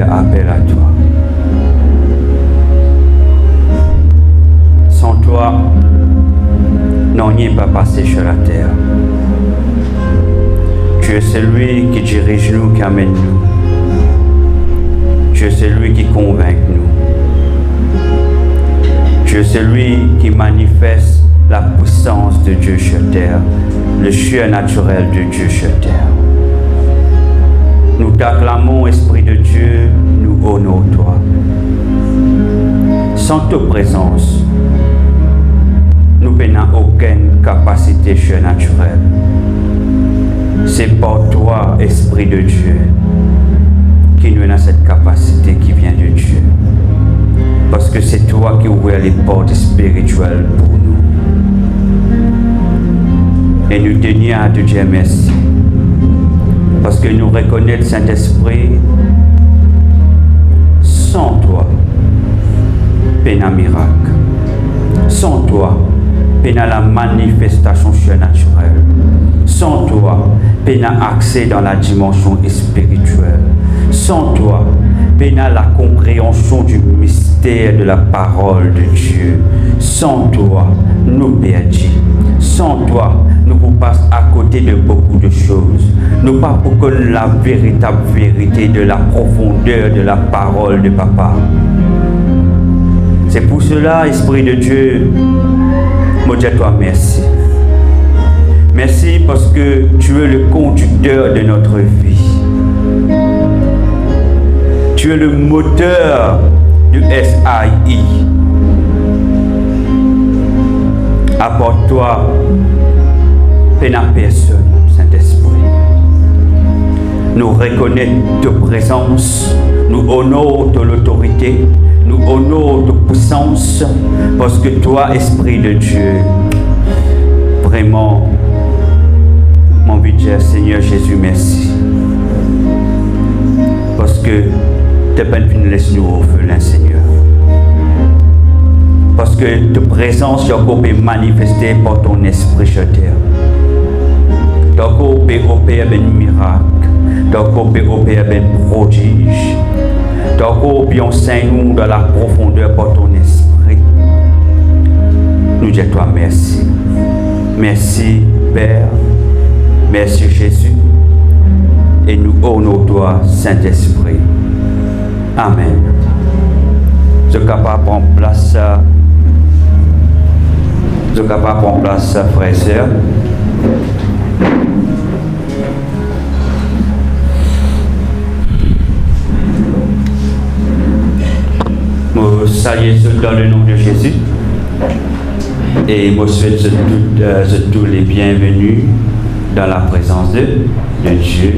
fait appel à toi. Sans toi, non, rien pas passé sur la terre. Tu es celui qui dirige nous, qui amène nous. Tu es celui qui convainc nous. Tu es celui qui manifeste la puissance de Dieu sur terre, le surnaturel de Dieu sur terre. Nous t'acclamons, Esprit de Dieu, nous honorons toi. Sans ta présence, nous n'avons aucune capacité surnaturelle. C'est par toi, Esprit de Dieu, qui nous a cette capacité qui vient de Dieu. Parce que c'est toi qui ouvres les portes spirituelles pour nous. Et nous tenions à te dire merci. Parce que nous reconnaissons, Saint-Esprit, sans toi, peine à miracle. Sans toi, peine à la manifestation surnaturelle. Sans toi, peine à accès dans la dimension spirituelle. Sans toi, peine à la compréhension du mystère de la parole de Dieu. Sans toi, nous perdons. Sans toi, nous pouvons passer à côté de beaucoup de choses. Nous pas pour que la véritable vérité de la profondeur de la parole de Papa. C'est pour cela, Esprit de Dieu, moi je dis à toi merci. Merci parce que tu es le conducteur de notre vie. Tu es le moteur du SAI. Apporte-toi, peine à personne, Saint-Esprit. Nous reconnaissons ta présence, nous honorons ton autorité, nous honorons ta puissance, parce que toi, Esprit de Dieu, vraiment, mon budget, Seigneur Jésus, merci. Parce que tu n'es pas venu laisser nous orphelins, Seigneur. Parce que ta présence, Jacob, est manifestée par ton esprit sur terre. Jacob peut opérer un miracle. Jacob peut opérer un prodige. Jacob peut enseigner nous dans la profondeur par ton esprit. Nous disons toi merci. Merci, Père. Merci, Jésus. Et nous honorons toi, Saint-Esprit. Amen. Je suis capable de prendre place. Je suis capable de prendre place, frères et sœurs. Je salue dans le nom de Jésus. Et je souhaite tous les bienvenus dans la présence de Dieu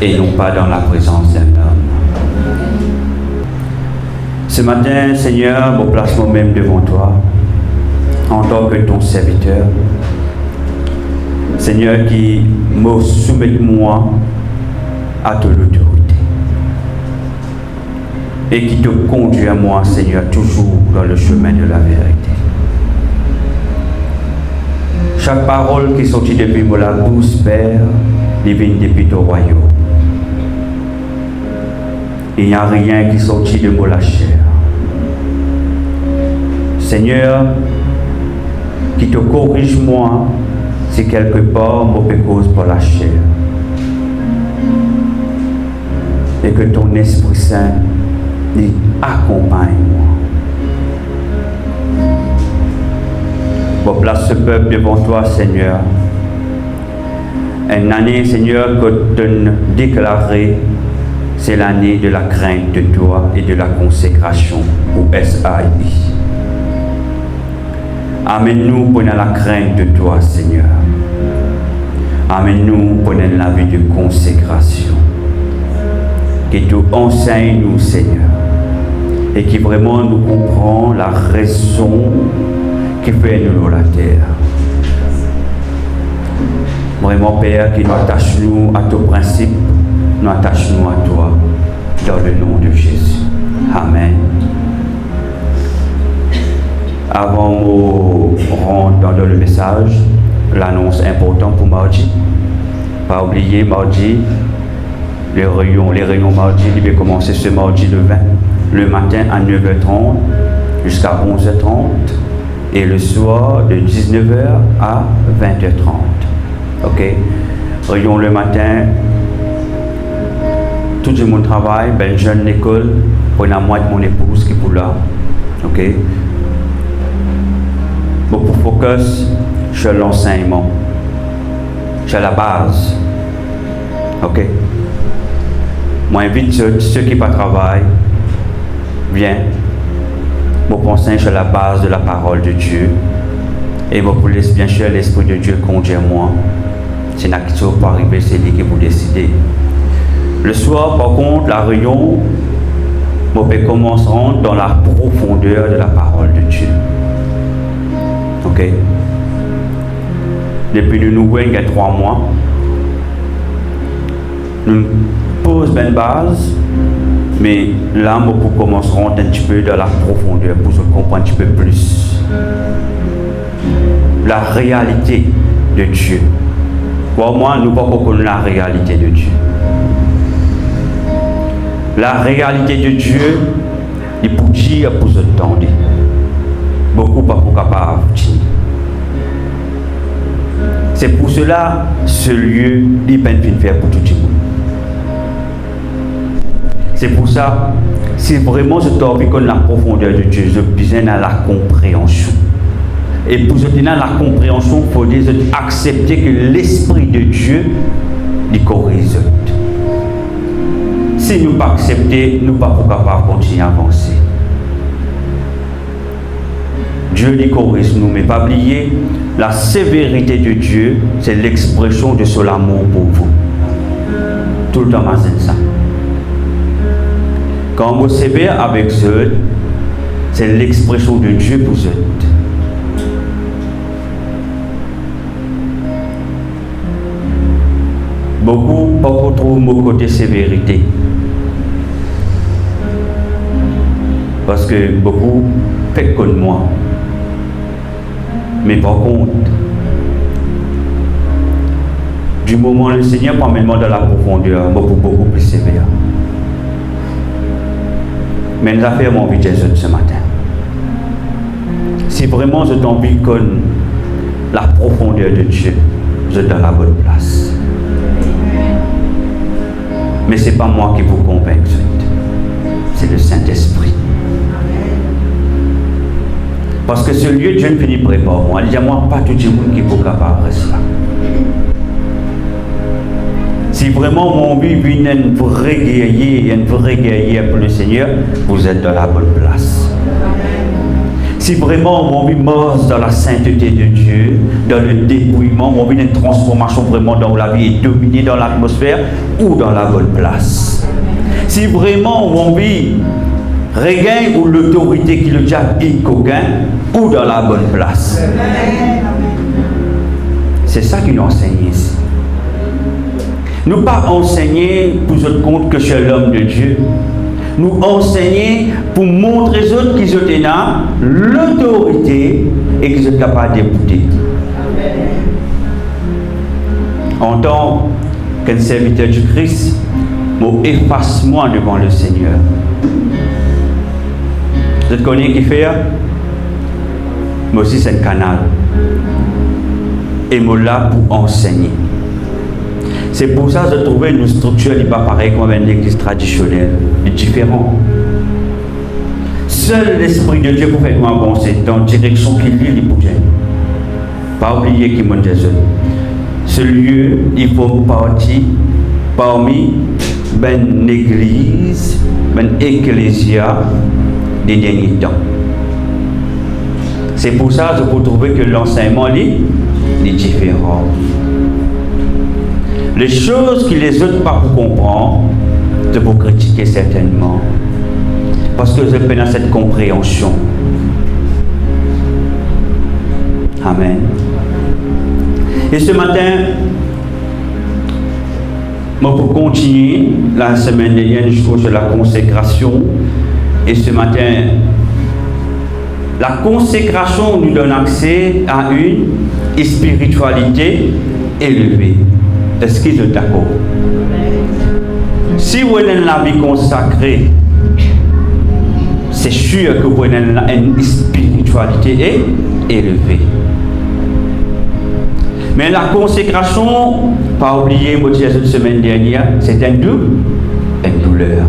et non pas dans la présence d'un homme. Ce matin, Seigneur, je place moi-même devant toi en tant que ton serviteur. Seigneur, qui me soumet moi à ton autorité et qui te conduit à moi, Seigneur, toujours dans le chemin de la vérité. Chaque parole qui est sortie depuis la bouche, Père, vient depuis ton royaume. Il n'y a rien qui est sorti de la chair. Seigneur, qui te corrige moi, si quelque part je peux cause pour la chair. Et que ton Esprit Saint accompagne moi. Je place ce peuple devant toi, Seigneur. Une année, Seigneur, que tu as déclaré, c'est l'année de la crainte de toi et de la consécration au SAI. Amène-nous pour la crainte de toi, Seigneur. Amène-nous pour la vie de consécration. Que tu enseignes nous, Seigneur. Et qui vraiment nous comprend la raison qui fait nous la terre. Vraiment, Père, qui nous attache nous à ton principe, nous attache nous à toi, dans le nom de Jésus. Amen. Avant de rentrer dans le message, l'annonce importante pour mardi. Pas oublier, mardi, les réunions mardi, il va commencer ce mardi le 20, le matin à 9h30 jusqu'à 11h30 et le soir de 19h à 20h30. Ok? Réunion le matin, tout le monde travaille, ben jeune l'école, pour la moitié de mon épouse qui est pour là. Ok? Beaucoup focus sur l'enseignement, sur la base. Ok? Moi, j'invite ceux qui ne travaillent, viens. Moi, pensez sur la base de la parole de Dieu. Et moi, pour laisser bien sûr l'Esprit de Dieu conduire moi. C'est une action pour arriver, c'est lui qui vous décidez. Le soir, par contre, la réunion, moi, commencerons dans la profondeur de la parole de Dieu. Ok? Depuis nous, il y a 3 mois, nous posons une base, mais là, nous commencerons un petit peu dans la profondeur pour se comprendre un petit peu plus la réalité de Dieu. Pour moi, nous ne pouvons pas connaître la réalité de Dieu. La réalité de Dieu, il peut dire pour se tendre. Beaucoup pas pour capable de dire. C'est pour cela, ce lieu, il peut faire pour tout le monde. C'est pour ça, si vraiment je t'envie connaître la profondeur de Dieu, je besoin de la compréhension. Et pour ce tenir la compréhension, il faut accepter que l'Esprit de Dieu lui corrige. Si nous ne pas accepter, nous ne sommes pas capables de continuer à avancer. Dieu lui corrige nous, mais pas oublier, la sévérité de Dieu, c'est l'expression de son amour pour vous. Tout le temps, ça. Quand vous sévère avec eux, c'est l'expression de Dieu pour eux. Beaucoup pas retrouvent mon côté sévérité. Parce que beaucoup fait comme moi. Mais par contre, du moment où le Seigneur m'amène dans la profondeur, beaucoup plus sévère. Mais nous avons fait mon vie ce matin. Si vraiment je t'envie comme la profondeur de Dieu, je suis dans la bonne place. Mais ce n'est pas moi qui vous convainc, c'est le Saint-Esprit. Parce que ce lieu, Dieu ne finit pas par moi. Il dit à moi, pas tout le monde qui peut capable cela. Si vraiment mon vie vient une vraie guerrière pour le Seigneur, vous êtes dans la bonne place. Si vraiment mon vie marche dans la sainteté de Dieu, dans le dépouillement, mon vie une transformation vraiment dans la vie est dominée dans l'atmosphère ou dans la bonne place. Si vraiment mon vie regagne ou l'autorité qui le diable est coquin ou dans la bonne place. C'est ça qu'il nous enseigne ici. Nous pas enseigner pour notre compte que c'est l'homme de Dieu. Nous enseigner pour montrer aux autres qu'ils ont là l'autorité et qu'ils sont capables d'écouter. En tant qu'un serviteur du Christ, mon efface-moi devant le Seigneur. Vous connaissez qui fait? Moi aussi c'est un canal. Et moi là pour enseigner. C'est pour ça que je trouvais une structure qui n'est pas pareille comme une église traditionnelle, est différente. Seul l'Esprit de Dieu peut faire avancer dans la direction qu'il lui bouge. Pas oublier qu'il m'a dit ce lieu, il faut partir parmi une église, une ecclésia des derniers temps. C'est pour ça que vous trouvez que l'enseignement est différent. Les choses que les autres pas pour comprendre, de vous critiquer certainement. Parce que vous avez dans cette compréhension. Amen. Et ce matin, moi pour continuer, la semaine dernière, jusqu'au sur la consécration. Et ce matin, la consécration nous donne accès à une spiritualité élevée. Est-ce qu'ils sont d'accord? Si vous avez la vie consacrée, c'est sûr que vous avez une spiritualité élevée. Mais la consécration, pas oublier, moi disais la semaine dernière, c'est une douleur.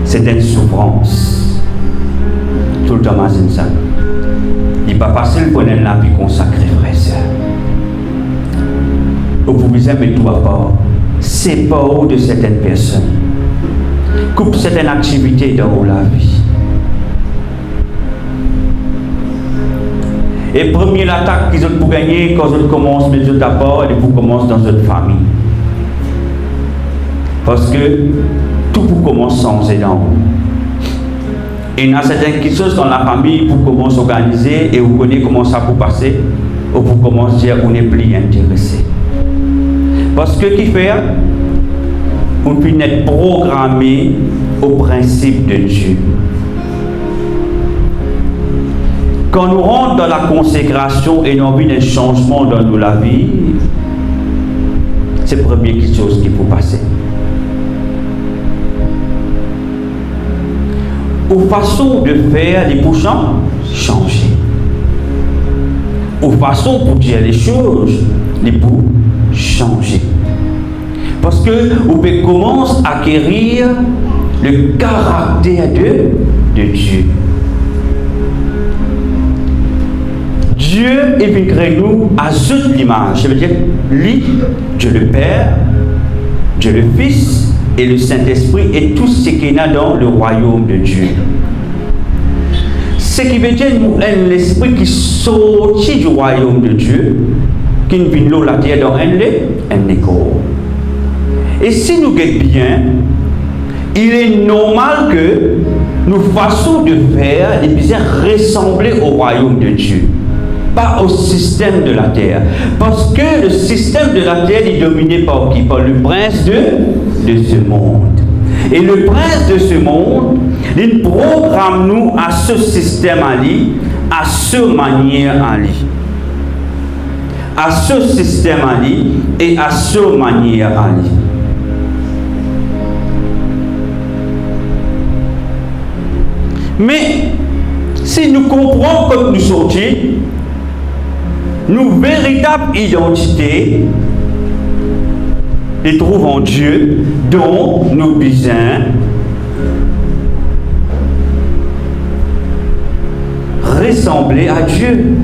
C'est une souffrance. Tout le temps, c'est ça. Il n'est pas facile pour une vie consacrée, frère et sœur. Vous pouvez mettre tout à part. C'est pas de certaines personnes. Coupe certaines activités dans la vie. Et première attaque qu'ils ont pour gagner, quand ils commencent à mettre tout à part, et vous commencez dans votre famille. Parce que tout vous commence sans c'est dans vous. Et il y a certaines choses dans la famille, vous commencez à organiser et vous connaissez comment ça peut passer, ou vous commencez à dire qu'on n'est plus intéressé. Parce que qui fait, on peut être programmé au principe de Dieu. Quand nous rentrons dans la consécration et nous avons un changement dans nos vie, c'est la première chose qu'il faut passer. Aux façons de faire, les prochains changer. Aux façons pour dire les choses, les pour changer. Parce que vous pouvez commencer à acquérir le caractère de Dieu. Dieu est venu créer nous à cette image. Ça veut dire, lui, Dieu le Père, Dieu le Fils et le Saint-Esprit et tout ce qu'il y a dans le royaume de Dieu. Ce qui veut dire un esprit qui sortit du royaume de Dieu, qui ne vient de la terre dans un écho. Et si nous guettons bien, il est normal que nous fassions de faire et bien ressembler au royaume de Dieu. Pas au système de la terre. Parce que le système de la terre est dominé par qui? Par le prince de ce monde. Et le prince de ce monde, il programme nous à ce système à lui, à ce manière à lui. À ce système à lui et à ce manière à lui. Mais si nous comprenons comme nous sortons, nos véritables identités les trouvent en Dieu, dont nous besoin ressembler à Dieu,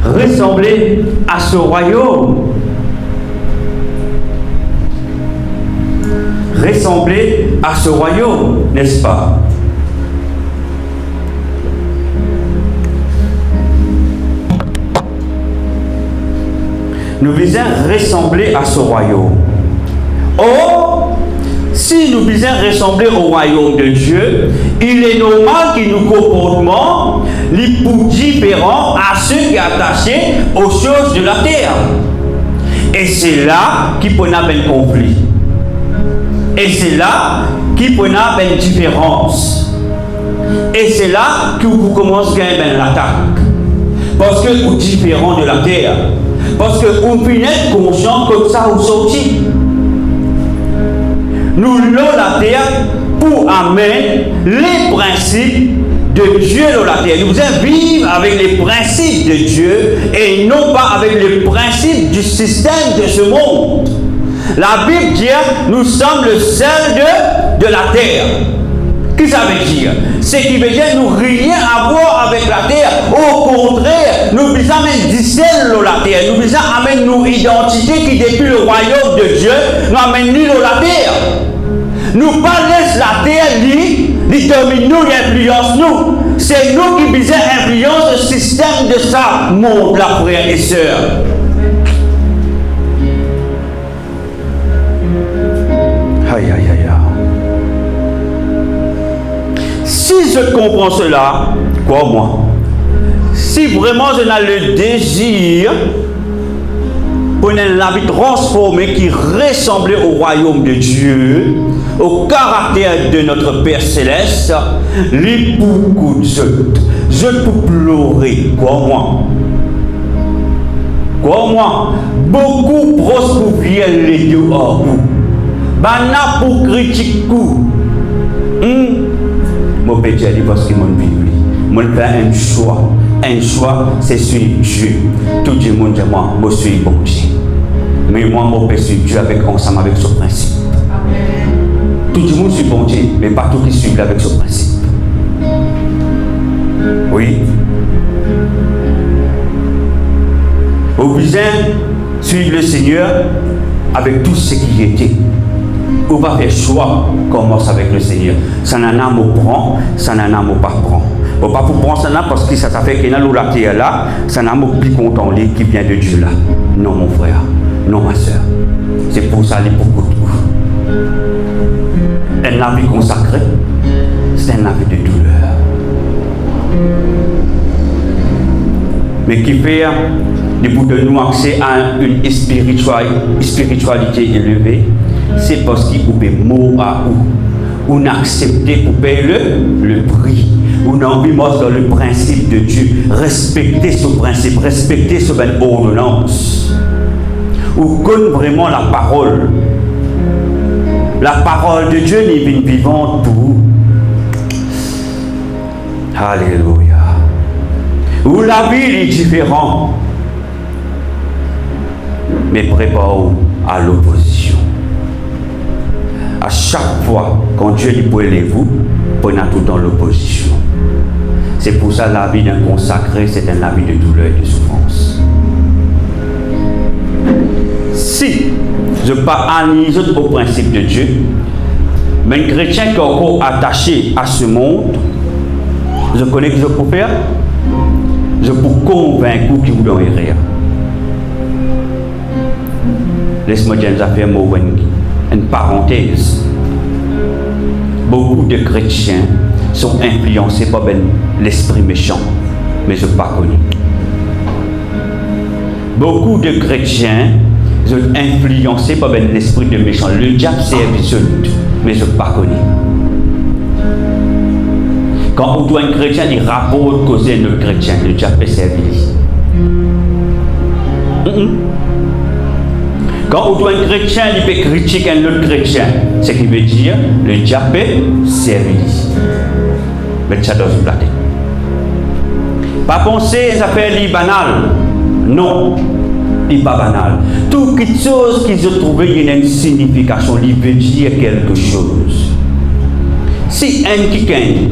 ressembler à ce royaume, ressembler à ce royaume, n'est-ce pas? Nous visons ressembler à ce royaume. Or, si nous visons ressembler au royaume de Dieu, il est normal que nos comportements soient différents à ceux qui sont attachés aux choses de la terre. Et c'est là qu'il peut y avoir un conflit. Et c'est là qu'il peut y avoir une différence. Et c'est là que vous commencez à gagner l'attaque. Parce que vous êtes différent de la terre. Parce que vous pouvez être conscient comme ça vous sortez. Nous l'avons la terre pour amener les principes de Dieu dans la terre. Nous devons vivre avec les principes de Dieu et non pas avec les principes du système de ce monde. La Bible dit nous sommes le sel de la terre. Qu'est-ce que ça veut dire? Ce qui veut dire nous rien à voir avec la terre. Au contraire, nous besoin même discerner la terre. Nous besoin amener nos identités qui depuis le royaume de Dieu, nous amènent dans la terre. Nous pas laisse la terre lui domine nous, influence nous. C'est nous qui besoin influence le système de ça monde, la frère et sœurs. Aïe aïe aïe. Si je comprends cela, quoi moi? Si vraiment je n'ai le désir pour une vie transformée qui ressemble au royaume de Dieu, au caractère de notre Père Céleste, les beaucoup je peux pleurer, quoi moi? Quoi moi? Beaucoup prospèrent les deux hors vous. Bana pour critiquer coup. Mon père dit parce que mon vie, mon père a un choix. Un choix, c'est sur Dieu. Tout le monde dit moi, je suis bon Dieu. Mais moi, mon père suis Dieu ensemble avec ce principe. Tout le monde suit bon Dieu, mais pas tout qui suit avec ce principe. Oui. Au besoin, suivre le Seigneur avec tout ce qui était. On va faire choix, commence avec le Seigneur. Ça n'en a mot prend, ça n'en a mot pas prend. On va pas pour prendre ça là parce que ça fait qu'il y a la terre là, ça n'a mot plus content qui vient de Dieu là. Non mon frère, non ma soeur. C'est pour ça les pour tout. Un avis consacré, c'est un avis de douleur. Mais qui fait pour de nous accès à une spiritualité élevée, c'est parce qu'il peut mot à où. On accepte pour payer le prix. On a envie dans le principe de Dieu. Respecter ce principe, respecter ce belle ordonnance. On connaît vraiment la parole. La parole de Dieu n'est une vivante pour vous. Alléluia. Où la vie est différente. Mais prépare-vous à l'opposition. À chaque fois, quand Dieu dit pour élevez-vous, prenez tout dans l'opposition. C'est pour ça la vie d'un consacré, c'est un avis de douleur et de souffrance. Si je analyse au principe de Dieu, mais un chrétien qui est encore attaché à ce monde, je connais que je peux faire, je peux convaincre qui vous donne rien. Laisse-moi dire une parenthèse. Beaucoup de chrétiens sont influencés par l'esprit méchant, mais je ne suis pas connu. Beaucoup de chrétiens sont influencés par l'esprit de méchant. Le diable c'est absolu, mais je ne suis pas connu. Quand on doit un chrétien, il rapporte causer un autre chrétien, le diable est servi. Quand on doit un chrétien, il peut critiquer un autre chrétien. Ce qui veut dire, le diable est servi. Mais ça doit se plater. Pas penser, ça fait banal. Non, il n'est pas banal. Toute chose qui se trouve, il y a une signification, il veut dire quelque chose. Si un qui gagne,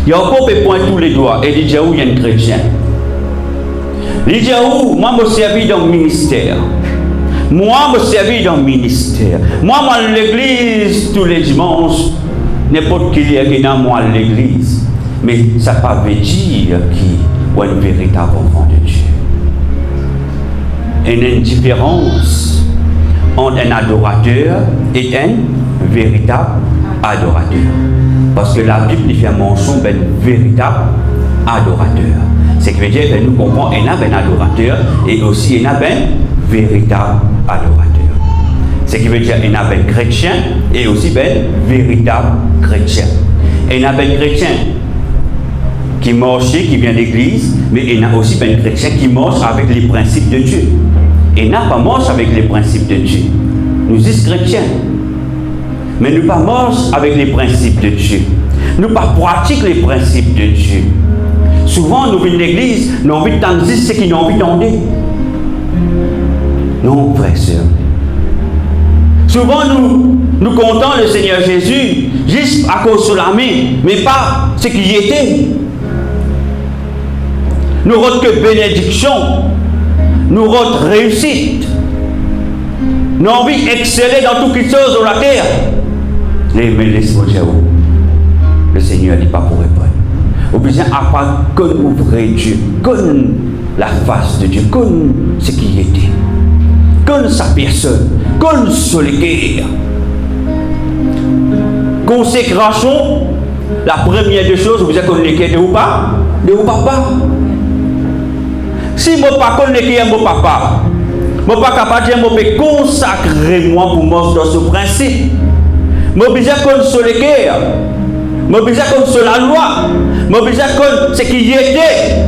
il y a encore des points tous les doigts, et il dit où il y a un chrétien. Il dit où, moi, je me servis dans le ministère. Moi, je me servis dans le ministère. Moi, à l'église tous les dimanches. N'importe qui est dans moi à l'église. Mais ça ne veut pas dire qu'il y a un véritable enfant de Dieu. Il y a une différence entre un adorateur et un véritable adorateur. Parce que la Bible fait mention d'un véritable adorateur. Ce qui veut dire que nous comprenons qu'il y a un adorateur et aussi il y a un véritable adorateur. Ce qui veut dire qu'il y a un chrétien et aussi un véritable chrétien. Il y a un chrétien qui marche, qui vient d'église, mais il y a aussi un chrétien qui marche avec les principes de Dieu. Il n'a pas marche avec les principes de Dieu. Nous sommes chrétiens, mais nous ne pas marche avec les principes de Dieu. Nous ne pas pratiquons les principes de Dieu. Souvent, nous venons de l'église, nous avons envie d'entendre ce qu'ils ont envie d'entendre. Non, frère et sœur. Souvent, nous comptons le Seigneur Jésus juste à cause de la main, mais pas ce qu'il était. Nous avons que bénédiction, nous avons réussite. Nous avons envie d'exceller dans toutes les choses de la terre. Mais laisse-moi dire, le Seigneur n'est pas pour répondre. Au besoin à part connaître Dieu, connaître la face de Dieu, connaître ce qui était, connaître sa personne, connaître son cœur. Consécration, la première des choses, vous êtes connaître de vos papa, de vos papas. Si mon papa connaît mon papa, mon papa capable de dire, je peux consacrer moi pour moi dans ce principe. Je besoin connaître son cœur. Je besoin connaître la loi. Je besoin connaître ce qui était.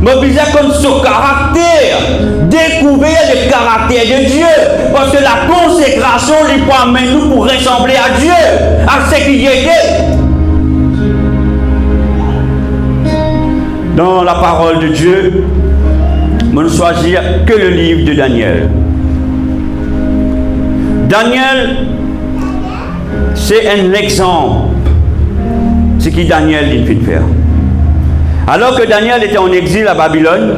Mais besoin comme son caractère, découvrir le caractère de Dieu. Parce que la consécration lui permet nous pour ressembler à Dieu, à ce qu'il était. Dans la parole de Dieu, on ne choisit que le livre de Daniel. Daniel, c'est un exemple de ce que Daniel vient de faire. Alors que Daniel était en exil à Babylone,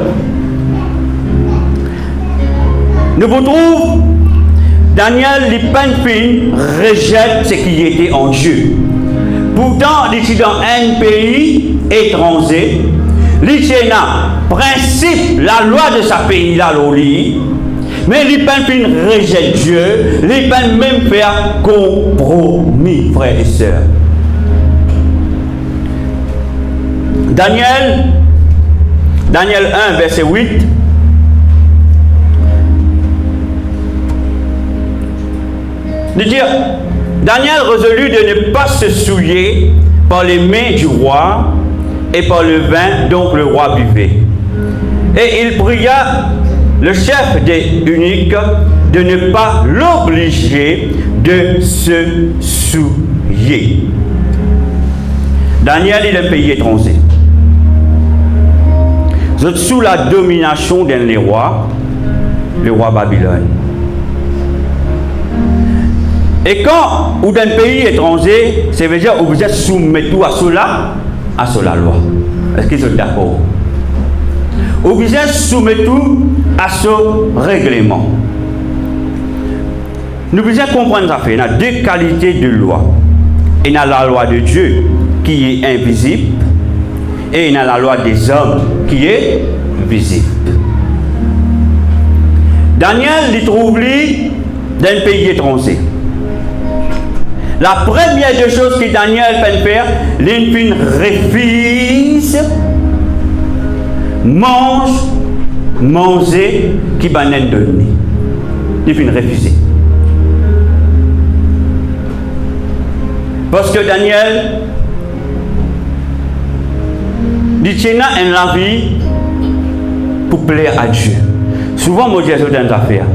nous vous trouvons, Daniel, les penfines, rejette ce qui était en Dieu. Pourtant, il est dans un pays étranger, il est dans principe, la loi de sa pays, là, mais les penfines rejettent Dieu, les penfines même faire compromis, frères et sœurs. Daniel 1, verset 8. De dire, Daniel résolut de ne pas se souiller par les mains du roi et par le vin dont le roi buvait. Et il pria le chef des eunuques de ne pas l'obliger de se souiller. Daniel est un pays étranger. Vous êtes sous la domination d'un des rois, le roi Babylone. Et quand vous êtes un pays étranger, ça veut dire que vous êtes soumis tout à cela loi. Est-ce qu'ils sont d'accord? Vous êtes soumis tout à ce règlement. Nous devons comprendre ça. Il y a deux qualités de loi. Il y a la loi de Dieu qui est invisible et il y a la loi des hommes qui est visible. Daniel il trouve dans un pays étranger. La première des choses que Daniel fait faire, il refuse manger qui va nous donner. Il fait refuser. Parce que Daniel il tient la vie pour plaire à Dieu. Souvent, moi, je dis dans affaires.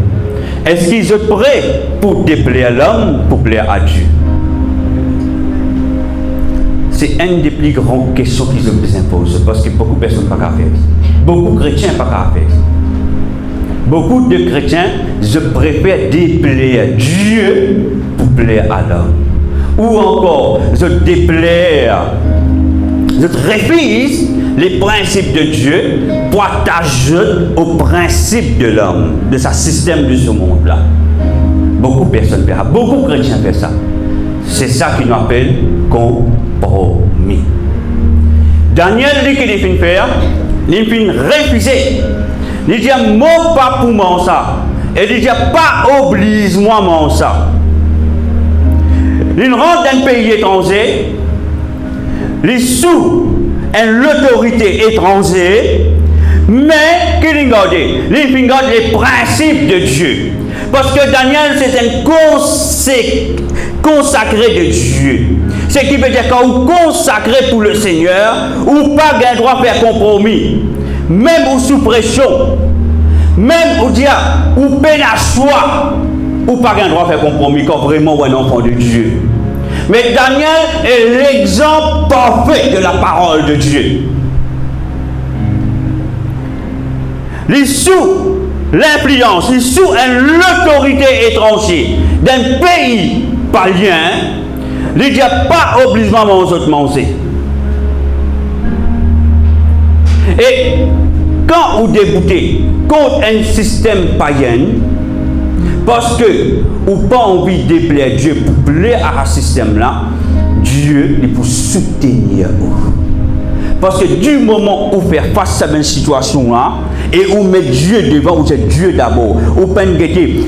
Est-ce qu'ils sont prêts pour déplaire l'homme, pour plaire à Dieu? C'est une des plus grandes questions qu'ils se posent. Parce que beaucoup de personnes ne peuvent pas faire. Beaucoup de chrétiens ne peuvent pas faire. Beaucoup de chrétiens, je préfère déplaire Dieu pour plaire à l'homme. Ou encore, je déplaire, je refuse les principes de Dieu pour attacher aux principes de l'homme, de sa système de ce monde-là. Beaucoup de personnes font ça, beaucoup de chrétiens font ça. C'est ça qu'ils nous appellent compromis. Daniel dit qu'il est fin faire, il est fin refuser. Il dit moi pas pour moi ça. Et il dit pas oblige-moi moi ça. Il rentre dans un pays étranger, il sous l'autorité étrangère, mais qu'il garde les principes de Dieu. Parce que Daniel, c'est un consacré de Dieu. Ce qui veut dire quand vous consacrez pour le Seigneur, ou pas gain droit faire compromis, même ou sous pression, même ou dire, ou peine à choix, ou pas gain droit faire compromis quand vraiment vous êtes un enfant de Dieu. Mais Daniel est l'exemple parfait de la parole de Dieu. Il est sous l'influence, il est sous l'autorité étrangère d'un pays païen, il n'y a pas obligatoirement aux autres manger. Et quand vous débutez contre un système païen, parce que vous n'avez pas envie de déplaire Dieu pour plaire à ce système-là, Dieu est pour soutenir vous. Parce que du moment où vous faites face à cette situation-là, et vous mettez Dieu devant, vous êtes Dieu d'abord. Vous pouvez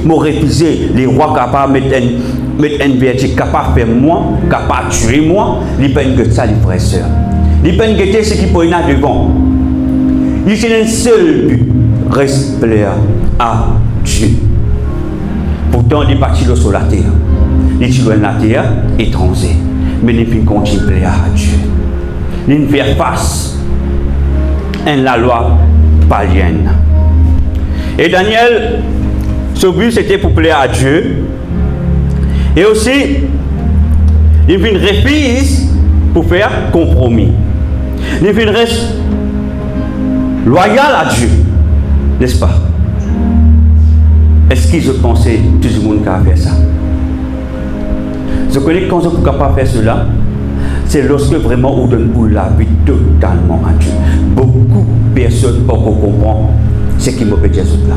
me refuser les rois capables de mettre un verdict capable de faire moi, capable de tuer moi. Ils peuvent que ça, les frères et sœurs. Ils peuvent que ce qui peut y avoir devant. Il y a un seul but, reste plaire à Dieu. Pourtant, il est parti sur la terre. Il est sur la terre étranger. Mais il peut continuer à plaire à Dieu. Il fait face à la loi païenne. Et Daniel, son but c'était pour plaire à Dieu. Et aussi, il refuse pour faire compromis. Il reste loyal à Dieu, n'est-ce pas? Est-ce qu'ils ont pensé tout le monde qui a fait ça? Je connais que quand on est capable de faire cela, c'est lorsque vraiment on donne pour la vie totalement à Dieu. Beaucoup de personnes ne comprennent ce qui me peut dire là.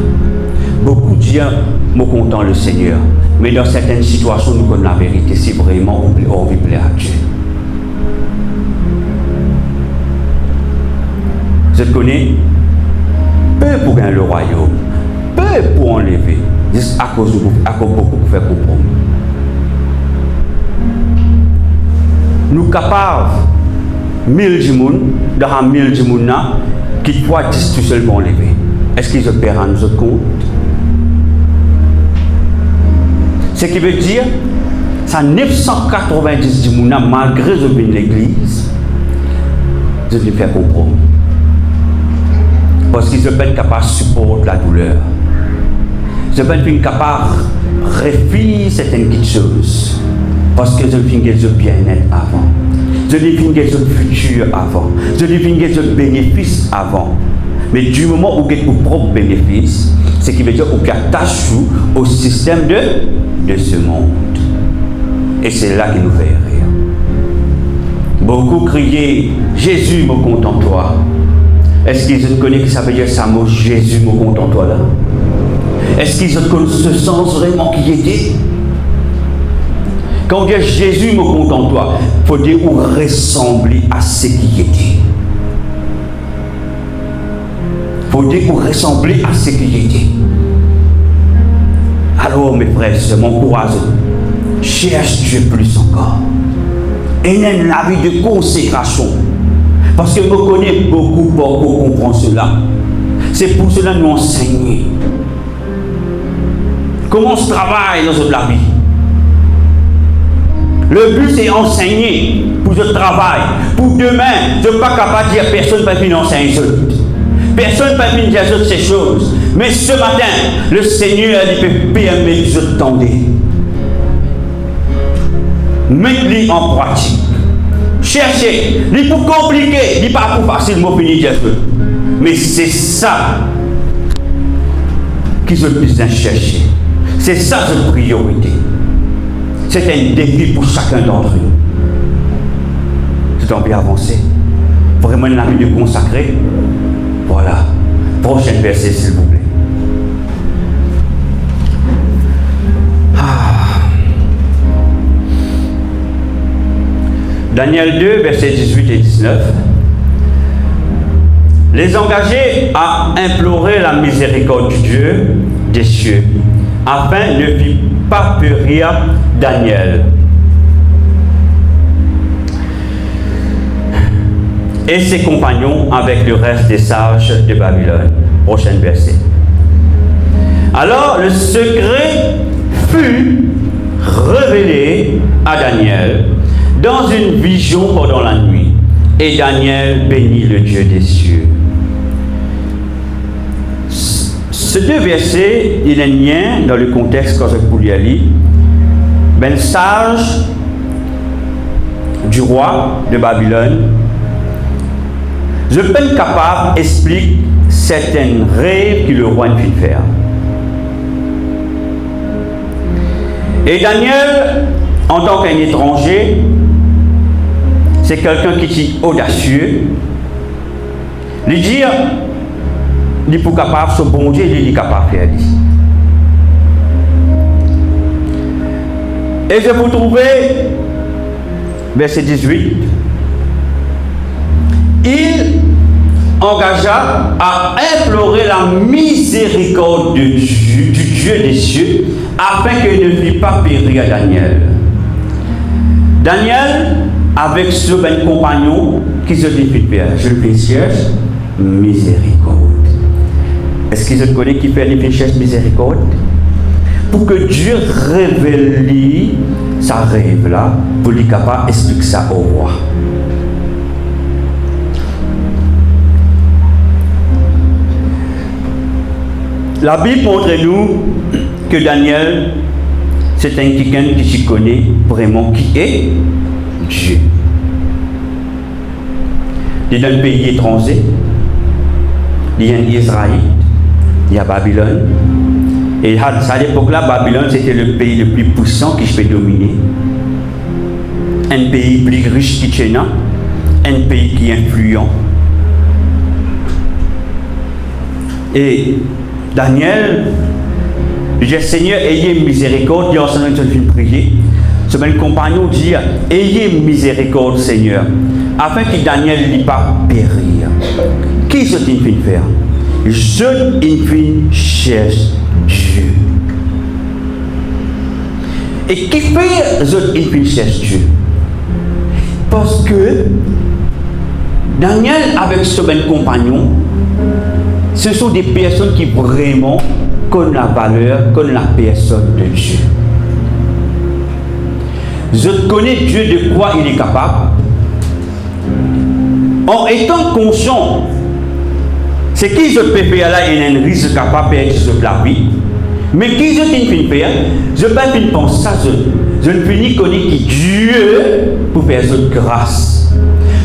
Beaucoup disent, me content le Seigneur. Mais dans certaines situations, nous connaissons la vérité, si vraiment on veut plaire à Dieu. Je connais peu pour gagner le royaume, peu pour enlever, juste à cause de beaucoup pour faire compromis. Nous capables, 1000 du monde, dans 1000 du monde, qui doit tout seulement enlever. Est-ce qu'ils opèrent à nous autres compte? Ce qui veut dire, ça 990 du monde, malgré que je l'église, je vais faire compromis. Parce qu'ils ne sont pas capables de supporter la douleur. Ils ne sont pas capables de refuser certaines petites choses. Parce que je ne fais pas bien-être avant. Je ne fais pas futur avant. Je ne fais pas bénéfice avant. Mais du moment où vous avez vos propres bénéfices, ce qui veut dire que vous attachez au système de ce monde. Et c'est là qu'il nous fait rire. Beaucoup criaient Jésus me compte en toi. Est-ce qu'ils connaissent que ça veut dire ça mot Jésus me compte en toi là? Est-ce qu'ils connaissent ce sens vraiment qui était? Quand on dit Jésus me compte en toi, il faut dire ou ressembler à ce qui était. Il faut dire ou ressembler à ce qui était. Alors mes frères, c'est mon courage. Cherche Dieu plus encore. Et une la vie de consécration. Parce que je connais beaucoup pour comprendre cela. C'est pour cela que nous enseignons. Comment on se travaille dans la vie. Le but c'est enseigner pour ce travail. Pour demain, je ne suis pas capable de dire personne ne peut venir enseigner. Personne ne peut venir dire ces choses. Mais ce matin, le Seigneur il peut permettre de vous tendre. Mettez-les en pratique. Cherchez. Il n'est pas compliqué. Il n'est pas pour facile de finir dire. Mais c'est ça qu'ils ont besoin de chercher. C'est ça notre priorité. C'est un défi pour chacun d'entre nous. C'est envie avancer. Vraiment une vie de consacrer. Voilà. Prochain verset, s'il vous plaît. Daniel 2, versets 18 et 19. Les engager à implorer la miséricorde du Dieu des cieux, afin de ne pas périr Daniel et ses compagnons avec le reste des sages de Babylone. Prochain verset. Alors le secret fut révélé à Daniel dans une vision pendant la nuit. Et Daniel bénit le Dieu des cieux. Ces deux versets, il est lien dans le contexte quand je vous lire. Ben sage du roi de Babylone, je peux être capable d'expliquer certains rêves que le roi ne peut faire. Et Daniel, en tant qu'un étranger, c'est quelqu'un qui est audacieux. Lui dire, il est capable de se bon Dieu, il est capable de faire. Et je vous trouve, verset 18, il engagea à implorer la miséricorde du Dieu des cieux, afin qu'il ne fût pas péri à Daniel. Daniel, avec ce ben compagnon qui se dit Père, je le cherche miséricorde. Est-ce qu'ils se connaissent qui fait les cherche miséricorde? Pour que Dieu révèle sa rêve là, pour lui capable d'expliquer ça au roi. La Bible montre-nous que Daniel, c'est un quelqu'un qui s'y connaît vraiment qui est Dieu. Il est dans le pays étranger, il y a Israël, il y a Babylone. Et à l'époque-là, Babylone, c'était le pays le plus puissant qui se fait dominer. Un pays plus riche qui tient, un pays qui est influent. Et Daniel, dit Seigneur, ayez miséricorde, il y a une prière. Ce même compagnon dit, ayez miséricorde, Seigneur, afin que Daniel n'ait pas périr. Qui est-ce qu'il fait faire? Je cherche Dieu. Et qui fait je cherche Dieu? Parce que Daniel, avec ce même compagnon, ce sont des personnes qui vraiment connaissent la valeur, connaissent la personne de Dieu. Je connais Dieu de quoi il est capable. En étant conscient, c'est qui je peux faire là, il y a un risque capable de faire la vie. Mais qui je peux faire, je peux pas penser ça, je ne peux ni connaître qui Dieu pour faire cette grâce.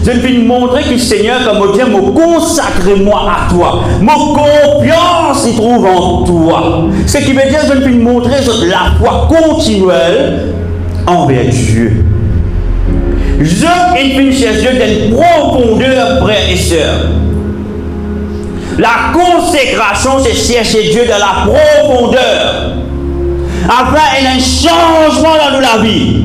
Je ne peux montrer que Seigneur, comme Dieu, me consacre-moi à toi. Ma confiance se trouve en toi. Ce qui veut dire que je ne peux montrer la foi continuelle envers Dieu. Je ne cherche Dieu d'une profondeur, frères et sœurs. La consécration, c'est chercher Dieu dans la profondeur. Afin qu'il y ait un changement dans la vie.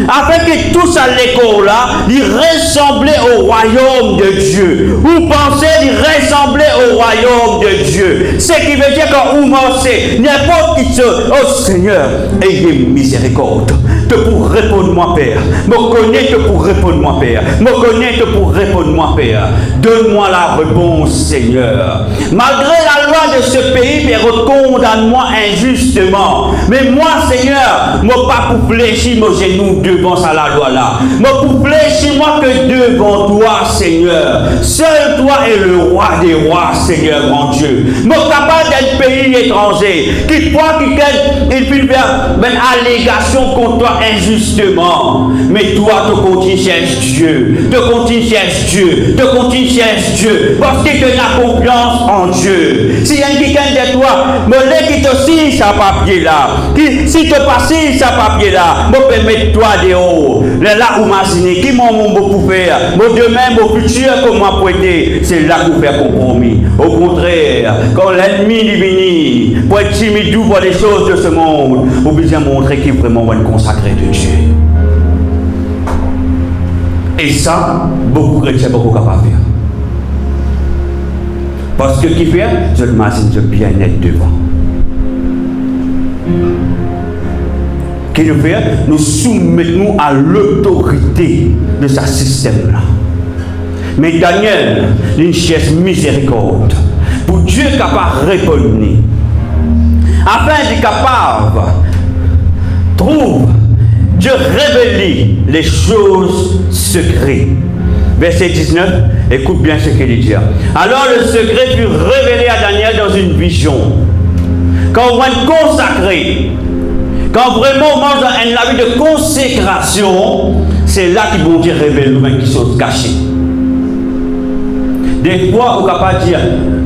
Afin que tout ça l'école là, il ressemblait au royaume de Dieu. Vous pensez il ressemblait au royaume de Dieu. Ce qui veut dire que vous pensez, n'importe qui se, oh Seigneur, ayez miséricorde. Pour répondre-moi, Père. Me connaître pour répondre-moi, Père. Me connaître pour répondre-moi, Père. Donne-moi la réponse, Seigneur. Malgré la loi de ce pays, Père, condamne-moi injustement. Mais moi, Seigneur, moi pas pour fléchir mes genoux devant ça, la loi là. Moi pour fléchir moi que devant toi, Seigneur. Seul toi est le roi des rois, Seigneur, mon Dieu. Moi capable d'un pays étranger qui croit qu'il peut faire une allégation contre toi injustement, mais toi tu continues chercher Dieu, tu continues chercher Dieu, tu continues chercher Dieu, parce que tu as confiance en Dieu. Si y a quelqu'un de toi, me qui te signe ce papier là, si tu passes ce papier là, me permets toi de haut, là où m'imaginer, qui m'ont beaucoup faire, mon demain, mon futur, comment prêter, c'est là qu'on fait compromis. Au contraire, quand l'ennemi est venu, pour être timide pour les choses de ce monde, vous besoin montrer qu'il est vraiment consacré de Dieu. Et ça, beaucoup de chrétiens beaucoup capables de faire. Parce que qui fait, je l'imagine de bien-être devant. Qui nous fait, nous soumettons à l'autorité de ce système-là. Mais Daniel, il cherche miséricorde pour Dieu capable de répondre. Afin d'être capable, trouve Dieu révèle les choses secrètes. Verset 19, écoute bien ce qu'il dit. Alors le secret fut révélé à Daniel dans une vision. Quand on va être consacré, quand vraiment on mange dans une vie de consécration, c'est là qu'il bon Dieu révèle nous-mêmes qui sont cachés. Des fois, on est capable de dire,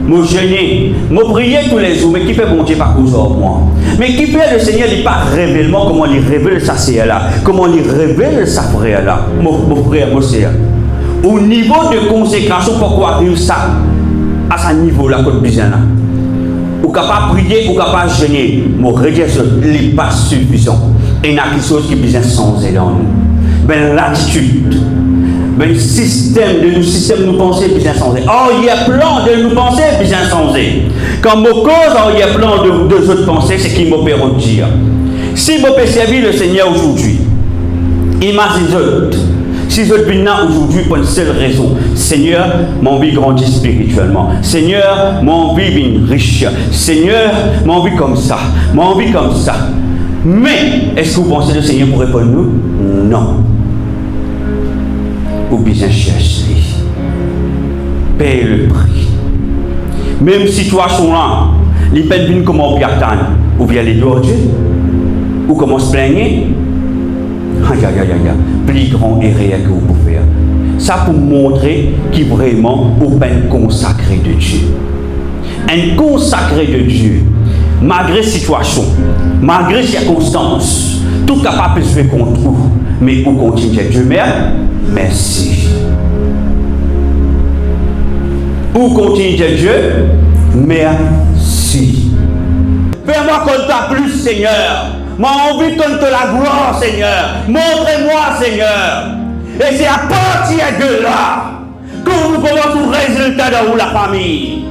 moi jeûner, moi prier tous les jours, mais qui fait bon Dieu pas cause en moi? Mais qui fait le Seigneur n'est pas révélement comment il révèle sa sœur là, comment il révèle sa frère là, mon frère, mon sœur. Au niveau de consécration, pourquoi arrive ça à ce niveau là, comme besoin là? Ou capable de prier, ou capable de jeûner, mon rejet n'est pas suffisant. Et il y a quelque chose qui est besoin de changer dans nous. Ben l'attitude. Mais le système de nous penser besoin changer. Oh, il y a plein de nous penser besoin changer. Quand mon cause, il y a plein de autres pensées, c'est qui m'opère dire. Si je peux servir le Seigneur aujourd'hui, imagine si je viens aujourd'hui pour une seule raison, Seigneur, mon vie grandit spirituellement. Seigneur, mon vie est riche. Seigneur, mon vie comme ça. Mon vie comme ça. Mais, est-ce que vous pensez que le Seigneur pour répondre nous? Non. Ou bien chercher, paye le prix. Même situation là, Les peines viennent comment piatan, ou bien les doigts Dieu, ou comment se plaigner. Aïe, aïe, aïe, aïe, plus grand et réel que vous pouvez faire. Ça pour montrer qu'il vraiment au peine consacré de Dieu. Un consacré de Dieu, malgré situation, malgré circonstances, tout capable de se faire contre vous, mais vous continuez Dieu, merci. Vous continuez Dieu, merci. Fais-moi qu'on t'a plus, Seigneur. Moi, envie de te la gloire, Seigneur. Montrez-moi, Seigneur. Et c'est à partir de là que vous commencez au résultat dans la famille.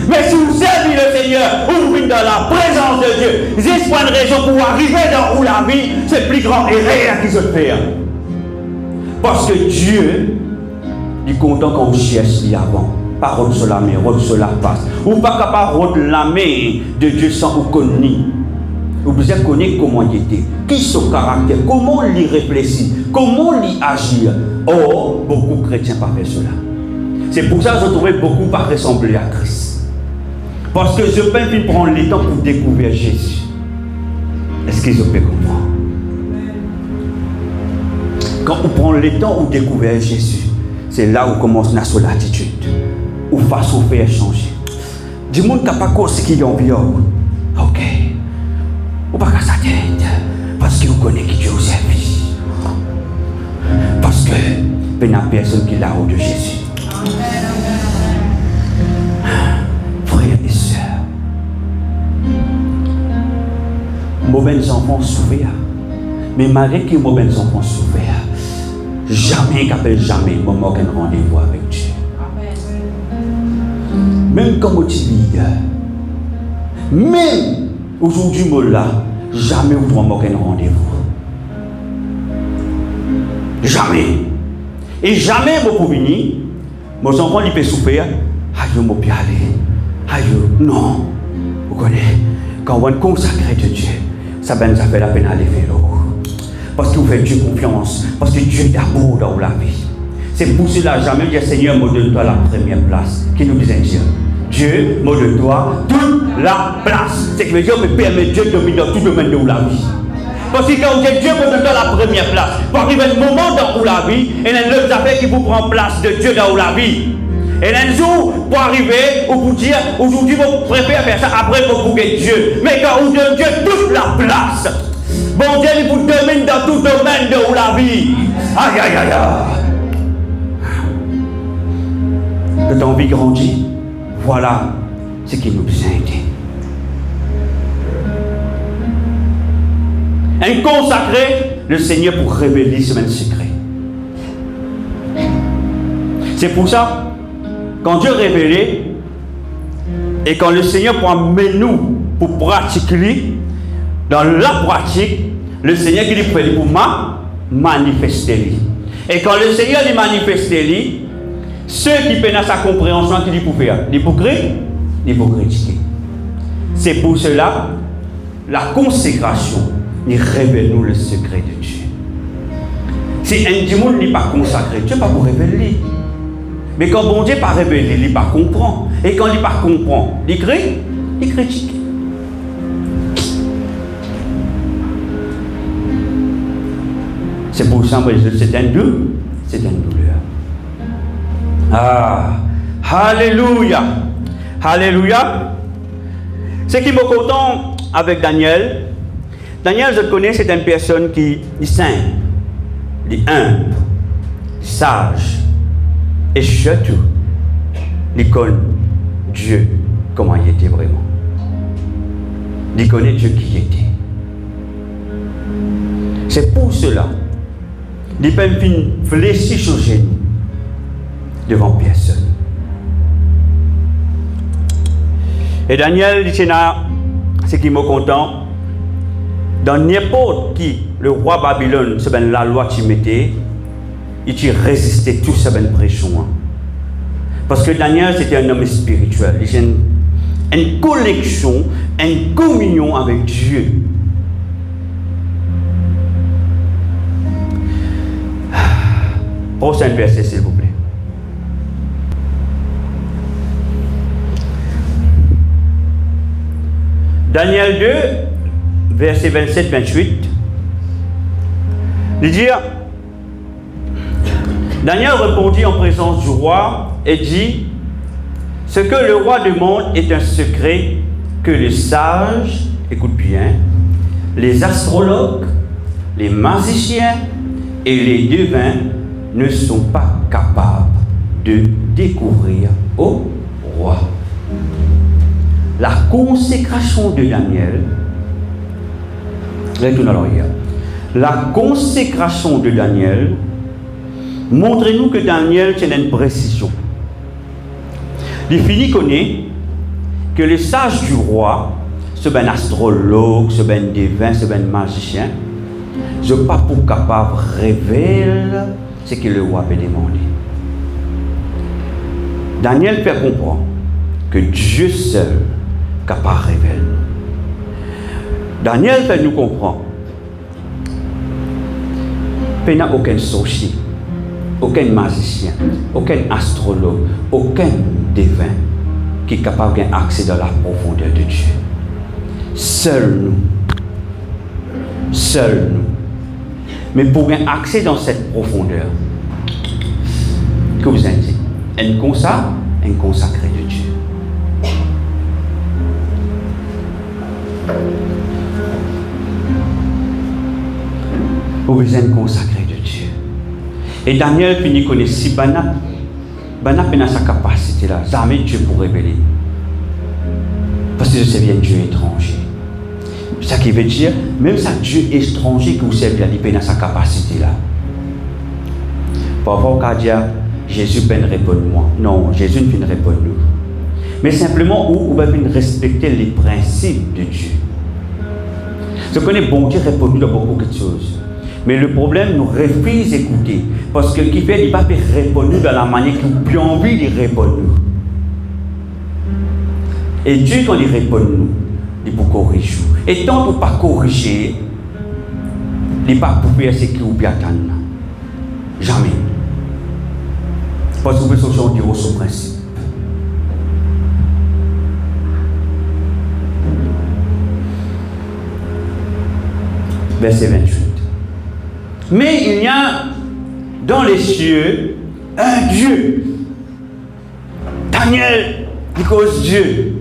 Mais si vous servez le Seigneur, vous venez dans la présence de Dieu. C'est pas une raison pour arriver dans la vie, c'est plus grand et réel qui se fait. Parce que Dieu, il est content qu'on cherche avant. Pas rôde sur la main, rôde sur la face. Ou pas capable de rôde la main de Dieu sans vous connaître. Vous devez connaître comment il était, qui son caractère, comment il réfléchit, comment il agit. Or, beaucoup de chrétiens pas fait cela. C'est pour ça que je trouvais beaucoup pas ressembler à Christ. Parce que je peux prendre le temps pour découvrir Jésus. Est-ce que je peux comprendre? Quand on prend le temps pour découvrir Jésus, c'est là où commence notre attitude. Où façon faire changer. Du monde qui n'a pas ce qu'il y a envie. Ok. Ou pas qu'à sa tête. Parce que vous connaissez qui Dieu au service. Parce que il n'y a personne qui est là-haut de Jésus. Frères et sœurs, mauvais enfants souffrent. Mais malgré que mauvais enfants souffrent, jamais qu'appelle jamais, moment qu'un rendez-vous avec Dieu. Même comme tu vis, même aujourd'hui, là, jamais vous ne manquer un rendez-vous. Jamais. Et jamais vous pouvez venir, mes enfants ils peuvent souffrir, aïe, je ne peux aller. Aïe, non. Vous connaissez, quand on est consacré de Dieu, ça fait la peine d'aller faire l'eau. Parce que vous faites Dieu confiance, parce que Dieu est d'abord dans la vie. C'est pour cela jamais dire Seigneur, me donne-toi la première place. Qui nous disait Dieu? Dieu me donne-toi toute la place. C'est que Dieu me permet Dieu de dominer dans tout domaine de la vie. Parce que quand Dieu me donne la première place, parce qu'il y a un moment dans la vie, et il y a une affaire qui vous prend place de Dieu dans la vie. Et il y a un jour pour arriver, ou pour dire, aujourd'hui vous préférez faire ça, après vous bouquez Dieu. Mais quand vous donne Dieu toute la place, bon Dieu il vous domine dans tout domaine de la vie. Aïe aïe aïe aïe. Que ton vie grandit. Voilà ce qui nous a été. Un consacré, le Seigneur pour révéler ce même secret. C'est pour ça, quand Dieu révèle, et quand le Seigneur pour amener nous pour pratiquer, dans la pratique, le Seigneur qui dit pour manifester. Et quand le Seigneur dit manifester, ceux qui peinent à sa compréhension, qui dit pour faire, l'hypocrite, il faut critiquer. C'est pour cela, la consécration, il révèle nous le secret de Dieu. Si un démon n'est pas consacré, Dieu n'est pas pour révéler. Mais quand bon Dieu n'est pas révélé, il n'est pas comprend. Et quand il n'est pas comprend, il crie, il critique. C'est pour ça que c'est un douleur. C'est une douleur. Ah, alléluia. Alléluia. Ce qui me content avec Daniel, Daniel, je le connais, c'est une personne qui est simple, qui est humble, sage, et surtout, il connaît Dieu, comment il était vraiment. Il connaît Dieu qui il était. C'est pour cela, il peut me fléchir sur genoux devant personne. Et Daniel, ce qui me content, dans n'importe qui, le roi Babylone, c'est bien la loi qui mettait, il résistait tout ce ben pression. Parce que Daniel, c'était un homme spirituel. Il avait une connexion, une communion avec Dieu. Prochain verset, s'il vous plaît. Daniel 2, verset 27-28. Il dit, Daniel répondit en présence du roi et dit, ce que le roi demande est un secret que les sages, écoute bien, les astrologues, les magiciens et les devins ne sont pas capables de découvrir au roi. La consécration de Daniel, retourne alors hier. La consécration de Daniel, montrez-nous que Daniel tient une précision. Il finit connaît que les sages du roi, ce ben astrologue, ce ben devin, ce ben magicien, je ne suis pas pour capable de révéler ce que le roi peut demander. Daniel fait comprendre que Dieu seul est capable de révéler. Daniel fait nous comprendre qu'il n'y a aucun sorcier, aucun magicien, aucun astrologue, aucun devin qui est capable d'avoir accès dans la profondeur de Dieu. Seuls nous. Seuls nous. Mais pour avoir accès dans cette profondeur, que vous avez dit, un consacré de Dieu. Vous êtes un consacré de Dieu. Et Daniel finit connaît si Bana a sa capacité là, jamais Dieu pour révéler. Parce que je sais bien Dieu étranger. Ça qui veut dire, même ça Dieu étranger que vous savez bien, il a sa capacité là. Parfois, on dit Jésus peut répondre moi. Non, Jésus ne peut répondre nous. Mais simplement, où on va respecter les principes de Dieu. Je connais bon Dieu répond nous dans beaucoup de choses. Mais le problème, nous refusons d'écouter. Parce que qui fait, il ne va pas répondre dans la manière qu'il a bien envie de répondre. Et Dieu, quand il répond nous, il peut corriger. Et tant pour ne pas corriger, il ne va pas faire ce qu'il a attendre. Jamais. Parce que vous pouvez sortir son principe. Verset 28. Mais il y a dans les cieux un Dieu. Daniel, il cause Dieu.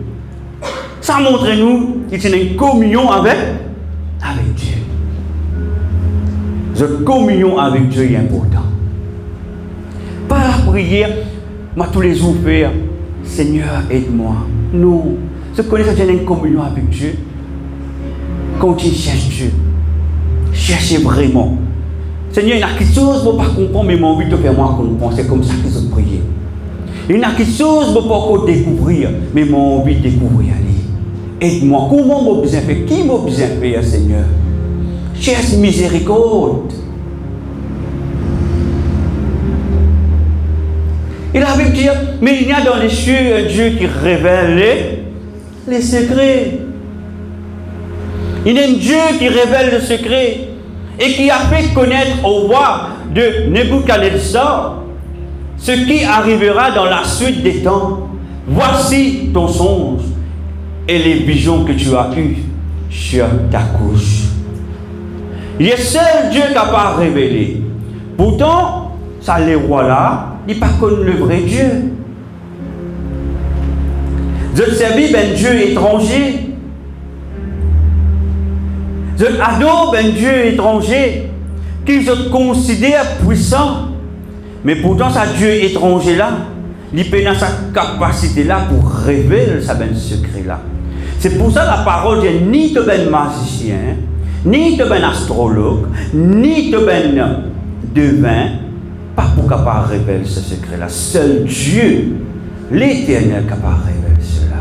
Ça montre nous qu'il y a une communion avec Dieu. Cette communion avec Dieu est importante. Pas la prière, moi tous les jours faire, Seigneur aide-moi. Non, je connais que j'ai une communion avec Dieu. Quand tu cherches Dieu, cherchez vraiment. Seigneur, il y a quelque chose que je ne peux pas comprendre, mais j'ai envie de faire moi comprendre. C'est comme ça que je prie. Il y a quelque chose que je ne peux pas découvrir, mais j'ai envie de découvrir. Aide-moi. Comment j'ai besoin de faire? Qui m'a besoin de faire, Seigneur? Cherche miséricorde. Il avait dit, mais il y a dans les cieux un Dieu qui révèle les secrets. Il y a un Dieu qui révèle le secret et qui a fait connaître au roi de Nebuchadnezzar ce qui arrivera dans la suite des temps. Voici ton songe et les visions que tu as eues sur ta couche. Il est seul Dieu qui n'a pas révélé. Pourtant, ça les rois là, ils ne pas connaissent le vrai Dieu. Je servis un Dieu étranger. Je adore un Dieu étranger qui se considère puissant. Mais pourtant, ce Dieu étranger là, il peut dans sa capacité là pour révéler sa secret là. C'est pour ça la parole dit ni de ben magicien, ni de ben astrologue, ni de ben devin, pas pour capable révéler ce secret là. Seul Dieu, l'Éternel, capable de révéler cela.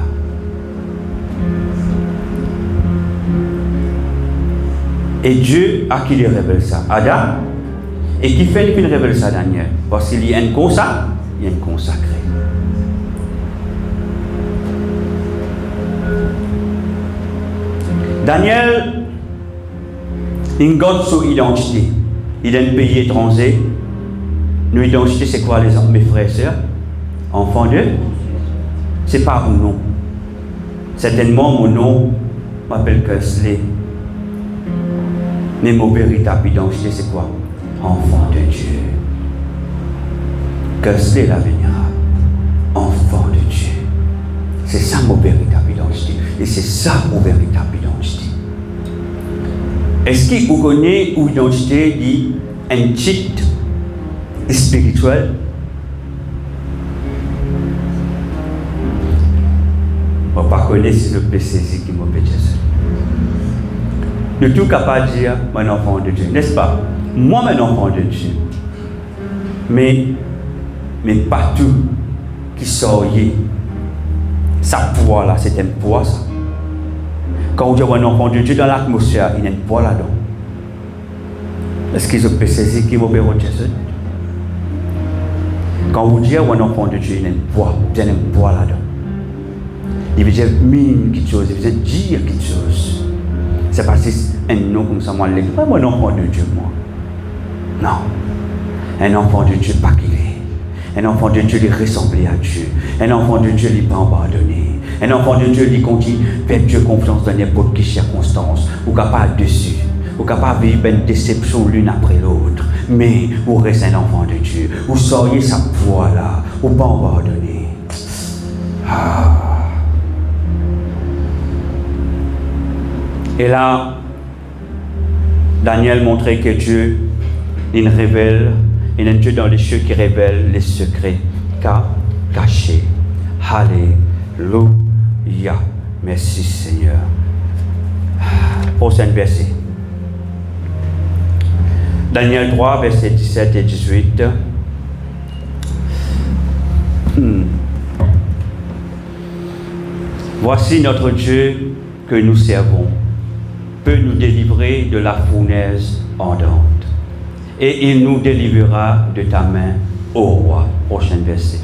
Et Dieu, à qui il révèle ça? Adam. Et qui fait qu'il révèle ça à Daniel? Parce qu'il y a un consacré. Il y a un consacré. Daniel, il garde son identité. Il est un pays étranger. Notre identité, c'est quoi, mes frères et sœurs? Enfants de? C'est pas mon nom. Certainement, mon nom m'appelle Kesley. Mais mon véritable identité, c'est quoi? Enfant de Dieu. Kesley l'avenir. Enfant de Dieu. C'est ça mon véritable identité. Et c'est ça mon véritable identité. Est-ce que vous connaissez une identité dit un titre spirituel? On ne pas connaître si je peux saisir qui m'a fait Jésus. De tout capable de dire, mon enfant de Dieu, n'est-ce pas? Moi, mon enfant de Dieu. Mais partout qui sortait, ça poids là, c'est un poids ça. Quand on dit un enfant de Dieu dans l'atmosphère, il y a un poids là-dedans. Est-ce qu'ils ont saisi qui m'a fait Jésus? Quand vous dites un enfant de Dieu, il y a un poids là-dedans. Il veut dire mine quelque chose, il veut dire quelque chose. C'est pas un nom comme ça, moi, je ne suis pas un enfant de Dieu, moi. Non. Un enfant de Dieu, pas qu'il est. Un enfant de Dieu, il ressemble à Dieu. Un enfant de Dieu, il n'est pas abandonné. Un enfant de Dieu, il continue à faire Dieu confiance dans n'importe quelle circonstance. Vous n'êtes pas dessus. Vous n'êtes pas vivre une déception l'une après l'autre. Mais vous restez un enfant de Dieu. Vous seriez sa foi là. Vous n'êtes pas abandonné. Et là, Daniel montrait que Dieu, il révèle, il est un Dieu dans les cieux qui révèle les secrets cachés. Alléluia. Merci Seigneur. Prochain verset. Daniel 3, versets 17 et 18. Voici notre Dieu que nous servons peut nous délivrer de la fournaise ardente. Et il nous délivrera de ta main, ô roi. Prochain verset.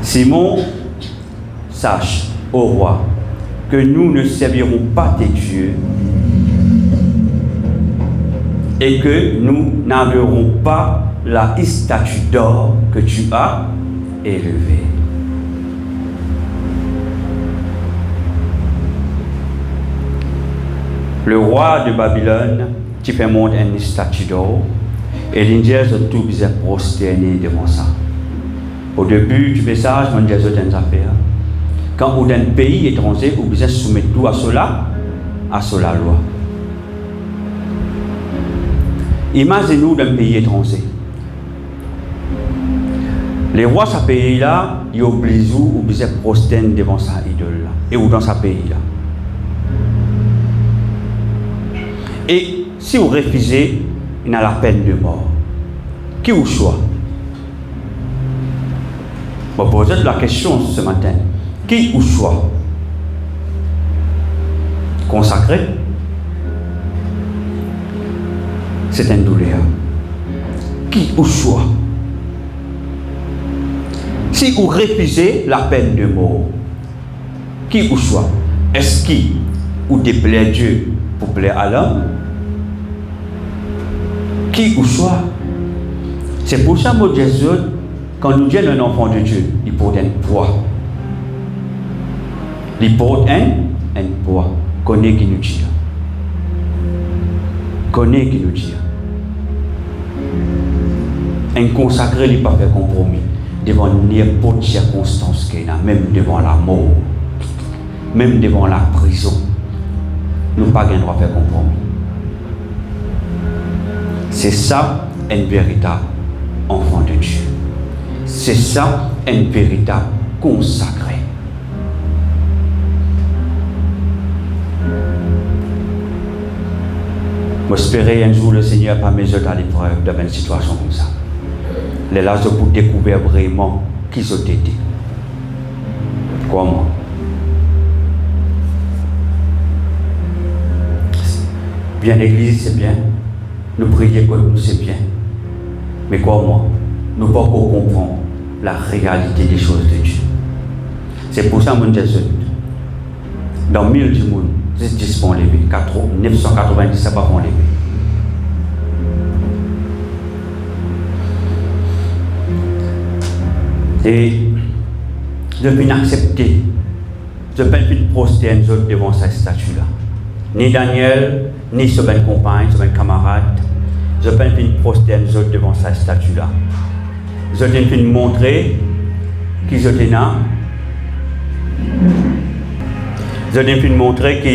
Simon, sache, ô roi, que nous ne servirons pas tes dieux et que nous n'adorerons pas la statue d'or que tu as élevée. Le roi de Babylone, qui fait monter une statue d'or, et l'Indien sont tous bien prosternés devant ça. Au début du message, on dit une affaire. Quand vous êtes dans un pays étranger, vous devez soumettre tout à cela loi. Imaginez-nous dans un pays étranger. Les rois de ce pays-là, ils obligent vous à prosterner devant sa idole là, et ou dans ce pays-là. Et si vous refusez, il y a la peine de mort. Qui vous choisit? Je vais poser la question ce matin. Qui vous choisit? Consacré? C'est un douleur. Qui vous choisit? Si vous refusez la peine de mort, qui vous choisit? Est-ce qu'il vous déplaît Dieu pour plaire à l'homme? Qui ou soit? C'est pour ça que Jésus, quand nous disons un enfant de Dieu, il porte un poids. Il porte un poids. Connais qui nous dit. Connais qui nous dit. Un consacré n'est pas fait compromis devant n'importe circonstance qu'il y a, même devant la mort, même devant la prison. Nous n'avons pas le droit de faire compromis. C'est ça un véritable enfant de Dieu. C'est ça un véritable consacré. J'espérais un jour le Seigneur pas mes yeux à l'épreuve dans une situation comme ça. Les là pour découvrir vraiment qui ils ont été. Comment? Bien l'église c'est bien. Nous prions comme nous, c'est bien. Mais quoi, moi, nous ne pouvons pas comprendre la réalité des choses de Dieu. C'est pour ça que je dis, dans 1000 du monde, 10 vont lever, 997 vont lever. Et je viens accepter je ne peux pas prosterner devant cette statue-là. Ni Daniel, ni son compagne, son camarade, je ne peux pas prosterner devant cette statue-là. Je ne peux pas montrer qui je suis là. Je ne peux pas montrer que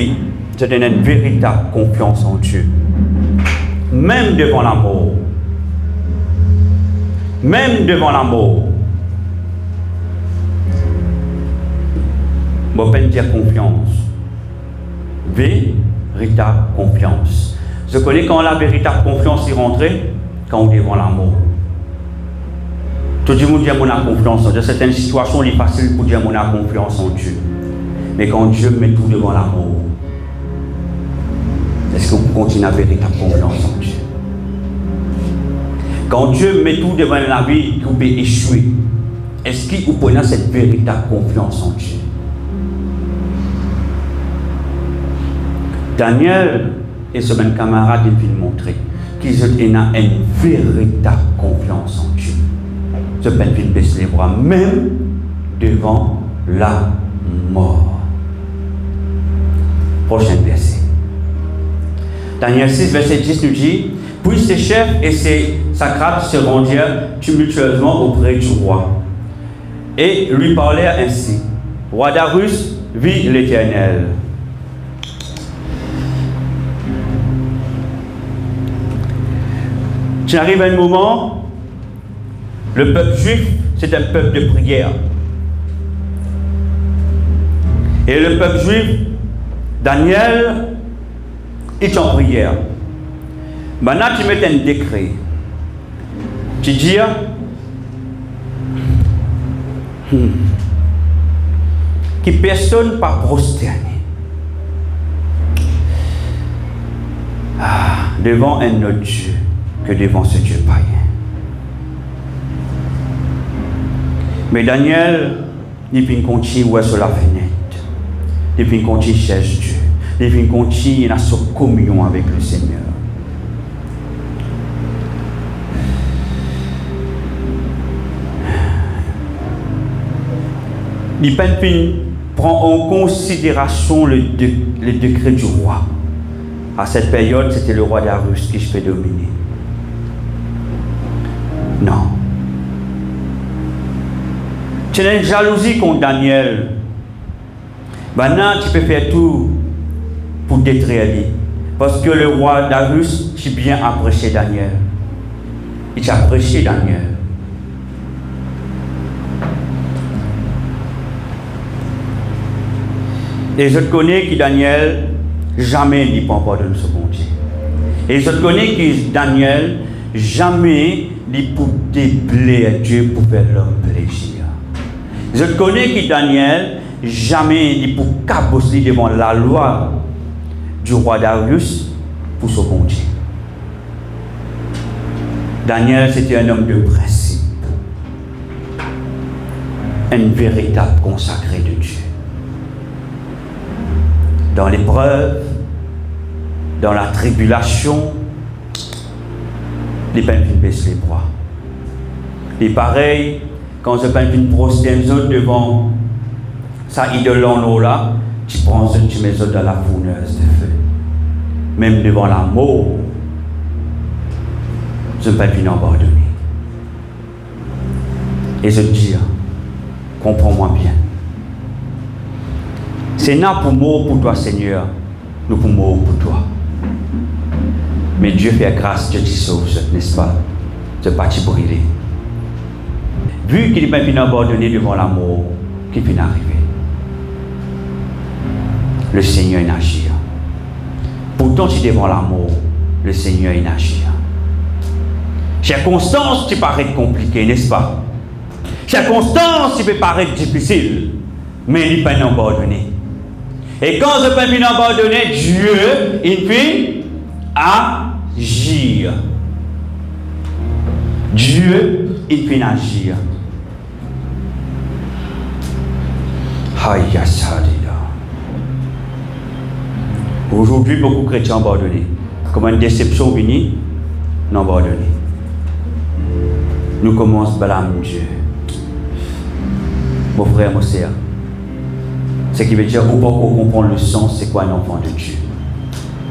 je donne une véritable confiance en Dieu. Même devant la mort. Même devant la mort. Je ne peux pas dire confiance. Véritable confiance. Je connais quand la véritable confiance est rentrée, quand on est devant la mort. Tout le monde dit qu'on a confiance en Dieu. Certaines situations, il est facile pour dire qu'on a confiance en Dieu. Mais quand Dieu met tout devant la mort, est-ce que vous continuez à avoir véritable confiance en Dieu? Quand Dieu met tout devant la vie, vous pouvez échouer. Est-ce que vous prenez cette véritable confiance en Dieu? Daniel et son camarade viennent montrer qu'ils ont une véritable confiance en Dieu. Ce peine vient baisser les bras, même devant la mort. Prochain verset. Daniel 6, verset 10 nous dit: puis ses chefs et ses sacrats se rendirent tumultueusement auprès du roi et lui parlèrent ainsi: Roi Darius, vit l'Éternel. Tu arrives à un moment, le peuple juif, c'est un peuple de prière. Et le peuple juif, Daniel, est en prière. Maintenant, tu mets un décret. Tu dis, que personne ne pas prosterner devant un autre Dieu que devant ce Dieu païen. Mais Daniel, il continue sur la fenêtre. Il continue chercher Dieu. Il continue à sa communion avec le Seigneur. Il prend en considération le décret du roi. À cette période, c'était le roi Darius qui se fait dominer. Non. Tu as une jalousie contre Daniel. Maintenant, tu peux faire tout pour détruire lui. Parce que le roi Darius, tu bien apprécié Daniel. Il t'a apprécié Daniel. Et je connais que Daniel, jamais il ne prend pas de ce bon Dieu. Et je connais que Daniel, jamais il peut déplaire Dieu pour faire l'homme plaisir. Je connais que Daniel, jamais il peut cabosser devant la loi du roi Darius pour ce bon Dieu. Daniel, c'était un homme de principe. Un véritable consacré de Dieu. Dans l'épreuve, dans la tribulation, les peines baissent les bras. Et pareil, quand je peine une prosterne devant sa idole en eau là, tu prends ce tu mets dans la fourneuse de feu. Même devant la mort, je ne peux pas abandonner. Et je dis, comprends-moi bien. C'est non pour mort pour toi, Seigneur, nous pour mort pour toi. Mais Dieu fait grâce, Dieu te sauve, n'est-ce pas? Je ne pas te brûler. Vu qu'il n'est pas abandonné devant la mort, qu'il vient arriver. Le Seigneur est agir. Pourtant, tu es devant la mort, le Seigneur est agir. Circonstance, tu paraît compliqué, n'est-ce pas? Circonstance, tu peut paraître difficile, mais il n'est pas abandonné. Et quand je peux venir abandonner, Dieu, il peut agir. Dieu, il peut agir. Aïe, ça, aujourd'hui, beaucoup de chrétiens abandonnés. Comme une déception venue, non abandonnés. Nous commençons à blâmer Dieu. Mon frère, mon sœur, Ce qui veut dire, ou pas qu'on comprend le sens, c'est quoi un enfant de Dieu?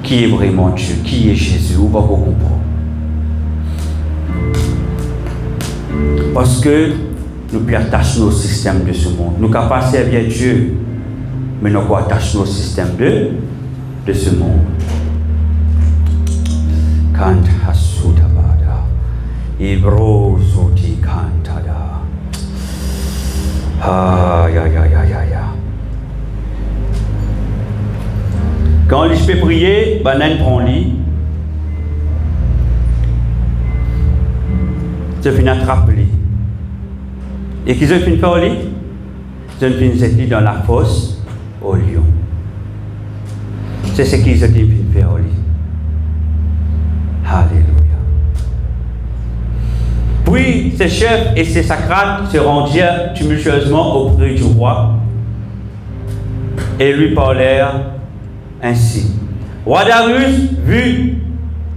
Qui est vraiment Dieu? Qui est Jésus? Ou pas qu'on comprend? Parce que nous plus attachons au système de ce monde. Nous ne pouvons pas servir Dieu, mais nous pouvons attacher au système de ce monde. Kant hasutabada, ibrozoti kantada. Ah, ya. Quand je peux prier, banane prend lit. Je finis attraper. Et qu'ils ont fini faire au lit, ils ont fini dans la fosse au lion. C'est ce qu'ils ont fini faire au lit. Alléluia. Puis ces chefs et ces sacrates se rendirent tumultueusement auprès du roi et lui parlèrent ainsi. Roi Darius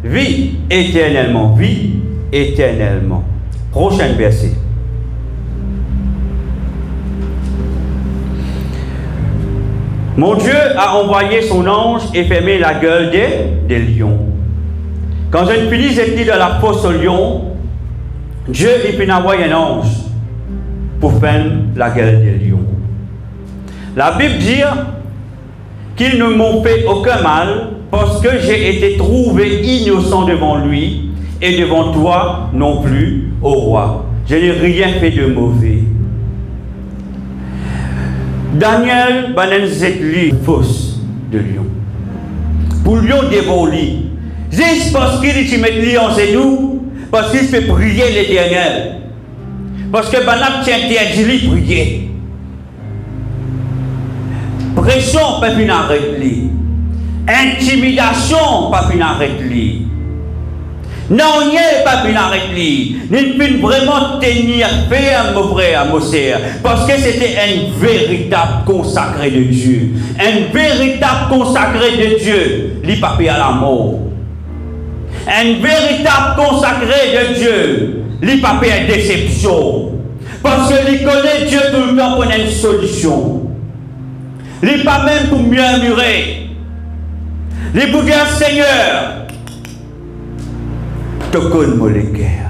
vit éternellement. Prochain verset. Mon Dieu a envoyé son ange et fermé la gueule des lions. Quand je finis j'étais dans la fosse aux lions, Dieu il envoie un ange pour fermer la gueule des lions. La Bible dit qu'ils ne m'ont fait aucun mal parce que j'ai été trouvé innocent devant lui et devant toi non plus, ô roi. Je n'ai rien fait de mauvais. Daniel Banenzetli, fosse de lion. Pour lion dévorer. Juste parce qu'il dit mettre lion c'est nous, parce qu'il fait prier l'Éternel. Parce que Banab tient interdit de prier. Pression, pas fin arrêter. Intimidation, pas fin arrêter. Non, il pas fin arrêter. Il peut vraiment tenir ferme, mon frère, mon sœur. Parce que c'était un véritable consacré de Dieu. Un véritable consacré de Dieu. Il pas à la mort. Un véritable consacré de Dieu. Il pas à déception. Parce qu'il connaît Dieu tout le temps pour une solution. Il n'est pas même pour murmurer. Il est pour dire Seigneur, te connais mon cœur.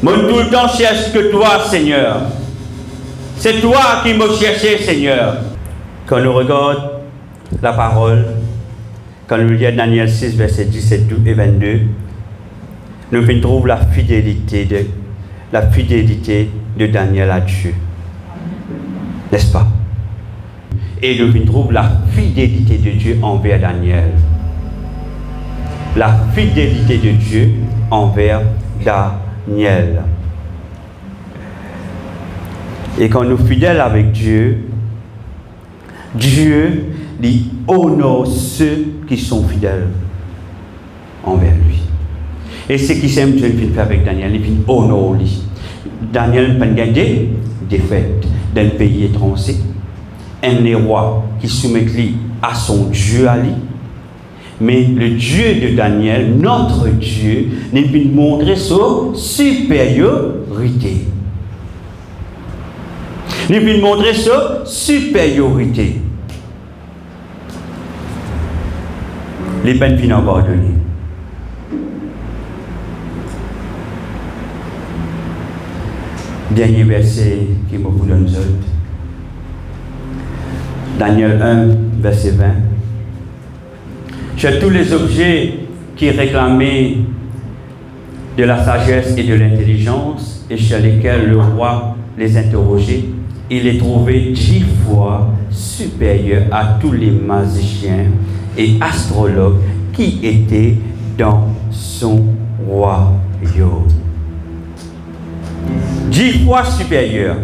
Moi tout le temps cherche que toi, Seigneur. C'est toi qui me cherchais, Seigneur. Quand nous regardons la parole, quand nous lisons Daniel 6, versets 17 et 22, nous trouvons la fidélité de Daniel à Dieu. N'est-ce pas? Et nous trouvons la fidélité de Dieu envers Daniel. La fidélité de Dieu envers Daniel. Et quand nous sommes fidèles avec Dieu, Dieu lui honore ceux qui sont fidèles envers lui. Et ce qui s'aime Dieu fait avec Daniel, il honore lui. Daniel n'a pas gagné des fêtes dans le pays étranger. Un roi qui soumet lui à son Dieu à lui. Mais le Dieu de Daniel, notre Dieu, nous peut montrer sa supériorité. Nous peut montrer sa supériorité. Les peines finissent pardonnées. Dernier verset qui me vous donne autres. Daniel 1, verset 20. Chez tous les objets qui réclamaient de la sagesse et de l'intelligence, et chez lesquels le roi les interrogeait, il les trouvait 10 fois supérieurs à tous les magiciens et astrologues qui étaient dans son royaume. 10 fois supérieur.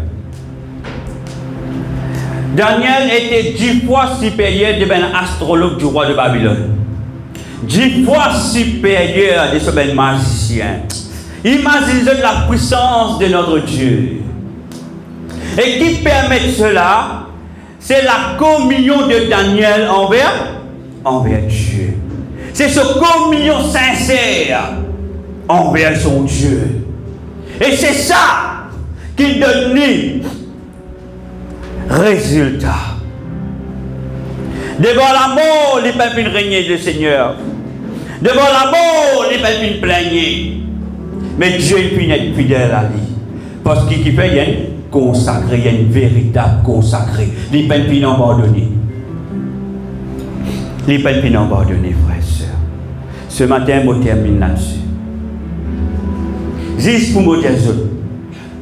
Daniel était 10 fois supérieur de l'astrologue du roi de Babylone. 10 fois supérieur de ce bel magicien. Imaginez la puissance de notre Dieu. Et qui permet cela? C'est la communion de Daniel envers Dieu. C'est ce communion sincère envers son Dieu. Et c'est ça qui donne résultat. Devant la mort, il ne peut pas régner le Seigneur. Devant la mort, il ne peut pas plaigner. Mais Dieu peut être fidèle à lui. Parce qu'il fait, il y a une consacré, il y a une véritable consacrée. Il ne peut pas abandonner. Il ne peut pas abandonner, frères et sœurs. Ce matin, je termine là-dessus. Juste pour me dire,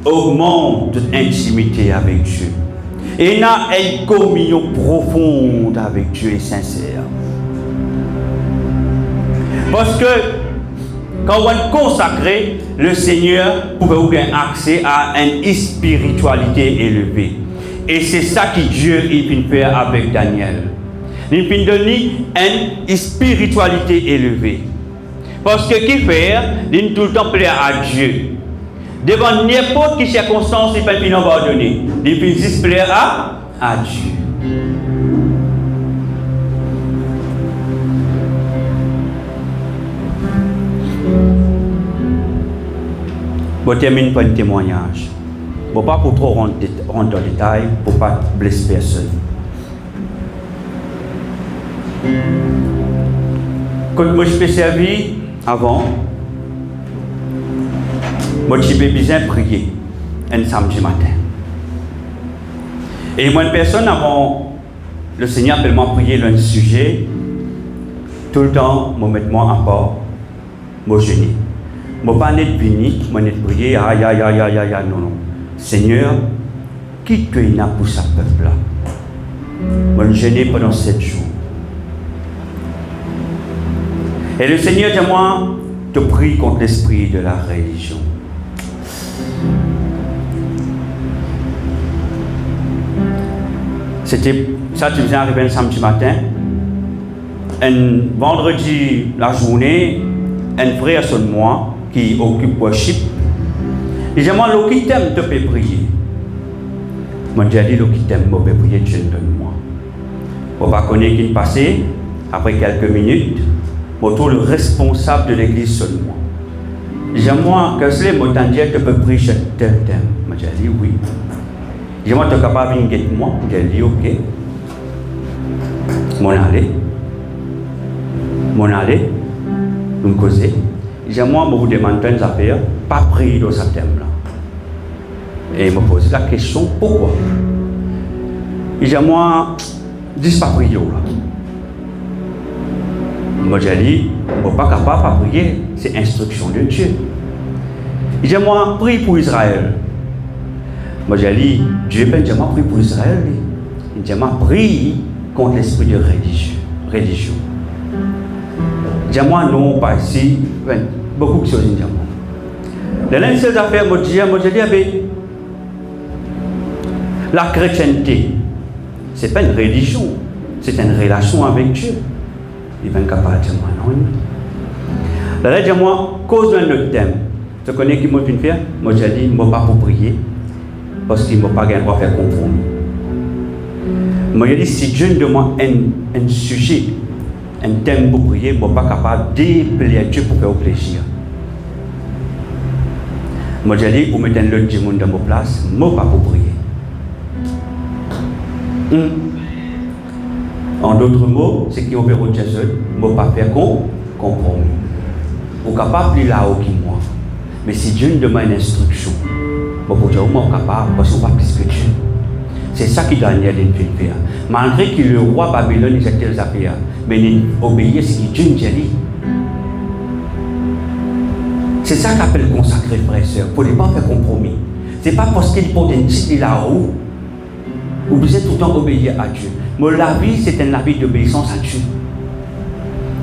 augmente toute intimité avec Dieu. Et il y a une communion profonde avec Dieu et sincère. Parce que quand on est consacré, le Seigneur pouvait avoir accès à une spiritualité élevée. Et c'est ça que Dieu il fait avec Daniel. Il peut donner une spiritualité élevée. Parce que qui fait, il tout le temps plaire à Dieu. Devant n'importe quelle circonstance, il ne peut pas abandonner. Il peut juste plaire à Dieu. Je termine par un témoignage. Je ne vais pas pour trop rentrer dans le détail, pour ne pas blesser personne. Quand moi je me servi avant, moi je suis besoin de prier un samedi matin. Et moi, une personne avant, le Seigneur appelle moi prier un sujet, tout le temps, je mets moi en part, je jeûne. Je ne vais pas être béni, je vais prier, non. Seigneur, qui tu es pour ce peuple-là? Je vais jeûner pendant 7 jours. Et le Seigneur dit à moi, te prie contre l'esprit de la religion. C'était ça, tu faisais arriver un samedi matin. Un vendredi, la journée, un frère sur moi qui occupe worship. Il dit à moi, l'eau qui t'aime, te peut prier. Moi, j'ai dit, l'eau qui t'aime, je peux prier, Dieu donne-moi. On va connaître qui est passé, après quelques minutes. Autour le responsable de l'église sur moi. J'ai moi, que c'est mon temps que tu peux prier tel thème. Moi j'ai dit oui. J'ai moi tu es capable de venir moi. J'ai dit ok. Mon allé, nous causer. J'ai moi vous demande une affaire, pas prier dans ce thème là. Et il me pose la question pourquoi. J'ai moi dis pas prier là. Moi j'ai dit, je ne suis pas capable de prier, c'est instruction de Dieu. Il dit, moi, prie pour Israël. Moi j'ai dit, Dieu peut dire, moi, prie pour Israël. Il dit, moi, prie contre l'esprit de religion. Il dit, moi, non, pas ici. Beaucoup de choses, il dit, moi. Dans l'un de ces affaires, moi j'ai dit, la chrétienté, ce n'est pas une religion, c'est une relation avec Dieu. Il va être capable de dire moi non. Là, dis-moi, cause d'un autre thème. Tu connais qui m'a fait faire? Moi, j'ai dit, je ne vais pas pour prier. Parce qu'il ne m'a pas gagné pour faire compromis. Moi, j'ai dit, si Dieu me demande un sujet, un thème pour prier, je ne suis pas capable de déplaire Dieu pour faire plaisir. Moi, j'ai dit, vous mettez un autre monde dans ma place, je ne vais pas pour prier. En d'autres mots, ce qui opère au Jésus, je ne vais pas faire compromis. Vous êtes capable de là-haut qui moi. Mais si Dieu nous demande une instruction, je vais dire, je suis capable parce qu'on ne va pas plus que Dieu. C'est ça qui Daniel a fait faire. Malgré que le roi Babylone il a tel affaires, mais il obéit à ce que Dieu nous dit. C'est ça qu'appelle consacré, frère et sœur. Vous ne pouvez pas faire compromis. Ce n'est pas parce qu'il porte un titre là-haut. Vous devez tout le temps obéir à Dieu. Mais la vie, c'est un avis d'obéissance à Dieu.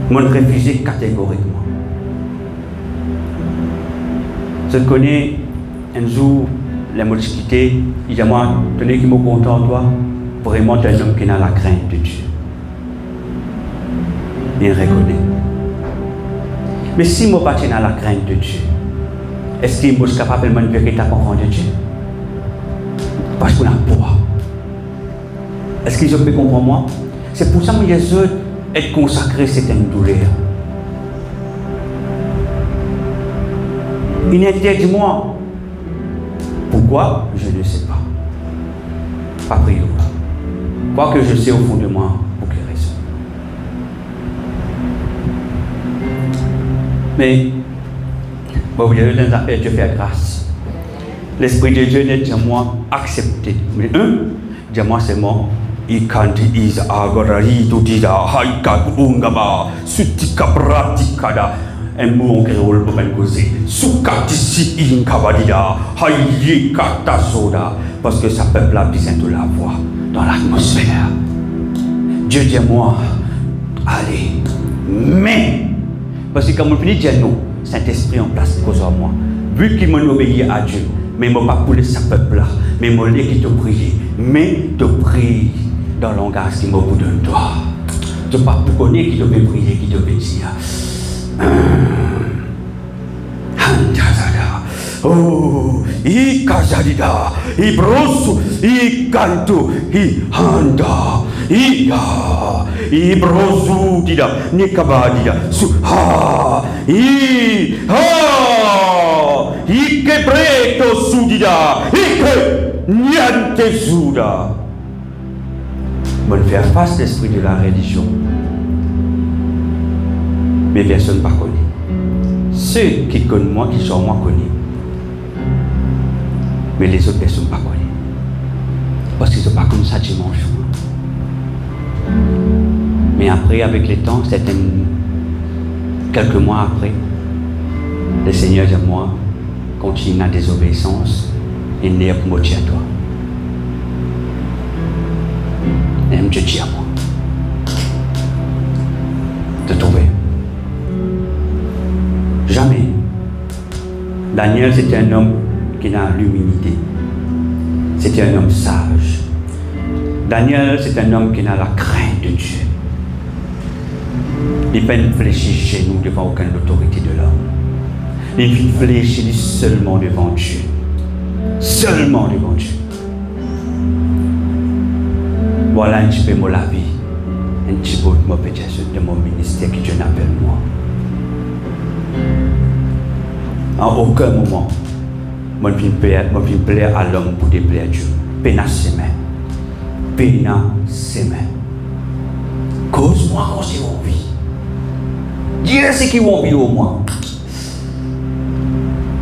Moi, je refuse catégoriquement. Je connais un jour, les modifiés, il dit à moi, tenez qui me content, toi, vraiment, tu es un homme qui a la crainte de Dieu. Il reconnaît. Mais si je ne pas dans la crainte de Dieu, est-ce qu'il est capable de me véritable enfant de Dieu? Parce qu'on a poids. Est-ce qu'ils ont pu comprendre moi? C'est pour ça que Jésus est consacré, c'est une douleur. Il interdit moi. Pourquoi? Je ne sais pas. Pas prier. Quoi que je sais au fond de moi, pour quelle raison? Mais, bon, vous avez des affaires, Dieu fait grâce. L'Esprit de Dieu n'est pas moi accepté. Mais dis-moi c'est moi. Il can't is agorari to dida haika ungaba sutika pratikada un mot en créole pour ben causer sukatisi inkabadida hayi katasoda parce que ça peuple a besoin de la voix dans l'atmosphère. Dieu dit à moi, allez, mais parce que comme on finit dire non, Saint-Esprit en place cause à moi. Vu qu'il m'obéit à Dieu, mais moi pas pour le sa peuple là, mais moi qui te prie, mais te prie dans le langage qui m'a bout de toi. Tu ne peux pas connaître qui te veut prier, qui te veut dire. Oh, I kazadida, I brosu, I kanto, I handa, I brosu dida, nikabadida, su ha, I kepreto sudida, I ke niente suda. Bonne faire face à l'esprit de la religion. Mais personne ne connaît. Ceux qui connaissent moi, qui sont moi, connaissent. Mais les autres personnes ne connaissent pas. Parce qu'ils ne sont pas comme ça dimanche. Mais après, avec le temps, quelques mois après, le Seigneur dit à moi, continue la désobéissance et n'est pas motivé à toi. Et Dieu dit à moi de trouver. Jamais. Daniel, c'était un homme qui a l'humilité. C'était un homme sage. Daniel, c'est un homme qui a la crainte de Dieu. Il ne peut pas fléchir chez nous devant aucune autorité de l'homme. Il peut fléchir seulement devant Dieu. Seulement devant Dieu. Voilà un petit peu la vie, un petit peu de mon ministère que Dieu n'appelle moi. En aucun moment, je ne plaire à l'homme pour déplaire à Dieu. Péna ses mains. Péna ses mains. Cause-moi quand c'est envie. Dieu c'est qui envie au moins.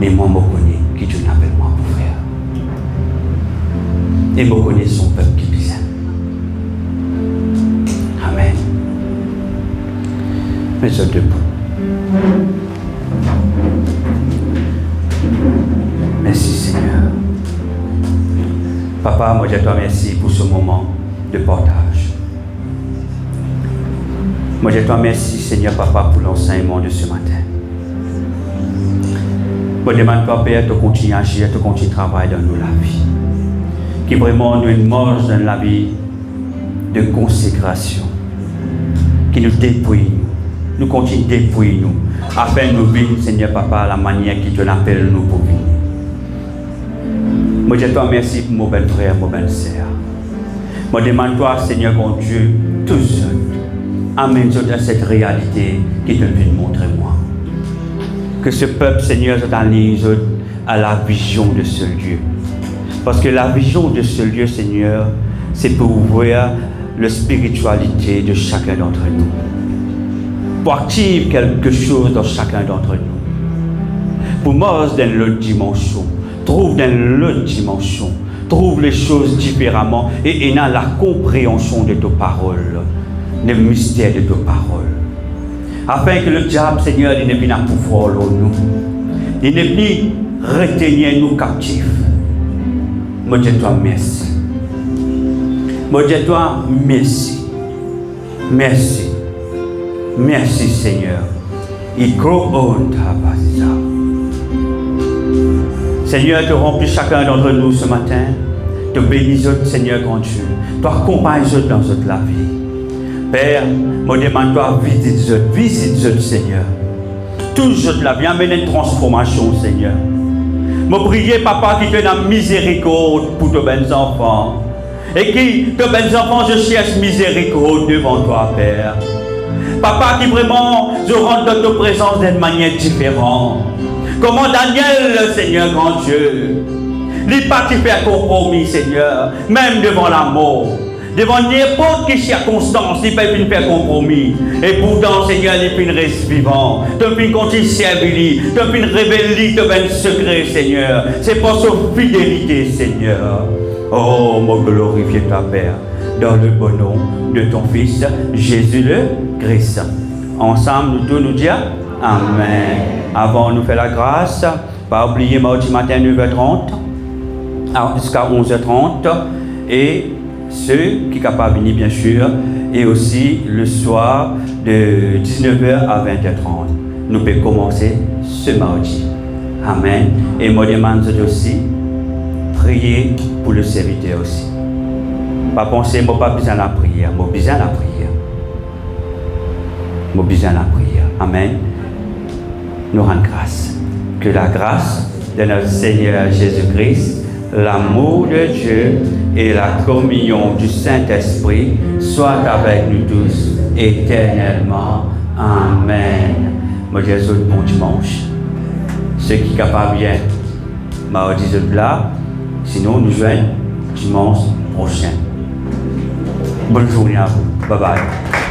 Mais moi, je connais qui Dieu n'appelle moi pour faire. Et je connais son peuple qui besoin. Amen. Mets-toi debout. Merci Seigneur. Papa, moi je te remercie pour ce moment de partage. Moi je te remercie Seigneur Papa pour l'enseignement de ce matin. Moi je demande Papa de continuer à agir, de continuer à travailler dans nous la vie. Qui vraiment nous une marche dans la vie de consécration. Qui nous dépouille, nous continue à dépouiller nous, afin de nous vivre, Seigneur Papa, la manière qui te l'appelle nous pour vivre. Moi je te remercie pour mon bel frère, mon belle sœur. Moi demande-toi, Seigneur mon Dieu, tout seul, amène-toi à cette réalité qui te vient montrer moi. Que ce peuple, Seigneur, s'analyse à la vision de ce lieu. Parce que la vision de ce lieu, Seigneur, c'est pour ouvrir la spiritualité de chacun d'entre nous. Pour activer quelque chose dans chacun d'entre nous. Pour marcher dans l'autre dimension. Trouve dans l'autre dimension. Trouve les choses différemment et ayant la compréhension de tes paroles. Le mystère de tes paroles. Afin que le diable, Seigneur, il ne vienne pas pouvoir nous. Il ne vienne retenir nous captifs. Moi, je te remercie. Moi, je te remercie. Merci. Merci, Seigneur. Seigneur, te remplis chacun d'entre nous ce matin. Te bénis, Seigneur, grand Dieu. Toi, accompagne dans notre la vie. Père, moi, demande-toi, visite, Seigneur. Toujours la vie, amène une transformation, Seigneur. Moi, prier, Papa, qui te donne miséricorde pour tes belles enfants. Et qui, tes belles enfants, je cherche miséricorde devant toi, Père. Papa, qui vraiment, je rentre dans ta présence d'une manière différente. Comment Daniel, Seigneur, grand Dieu, il n'a pas fait un compromis, Seigneur, même devant la mort. Devant n'importe quelle circonstance, il peut pas faire compromis. Et pourtant, Seigneur, il peut rester vivant. Tu peux continuer à servir, tu peux révéler, tu peux secret, Seigneur. C'est pour sa fidélité, Seigneur. Oh, mon glorifié ta Père, dans le bon nom de ton Fils, Jésus le Christ. Ensemble, nous tous nous dire Amen. Avant, nous faire la grâce. Pas oublier mardi matin 9h30 jusqu'à 11h30. Et ceux qui sont capables de venir, bien sûr. Et aussi le soir de 19h à 20h30. Nous pouvons commencer ce mardi. Amen. Et moi, je demande aussi, prier pour le serviteur aussi. Pas penser, moi, pas besoin de la prière. Moi, besoin de la prière. Moi, besoin de la prière. Amen. Nous rendons grâce. Que la grâce de notre Seigneur Jésus-Christ, l'amour de Dieu et la communion du Saint-Esprit soient avec nous tous éternellement. Amen. Moi, je vous bon dimanche. Ceux qui sont capables bien, mardi là. Sinon, nous joignons dimanche prochain. Bonne journée à vous. Bye bye.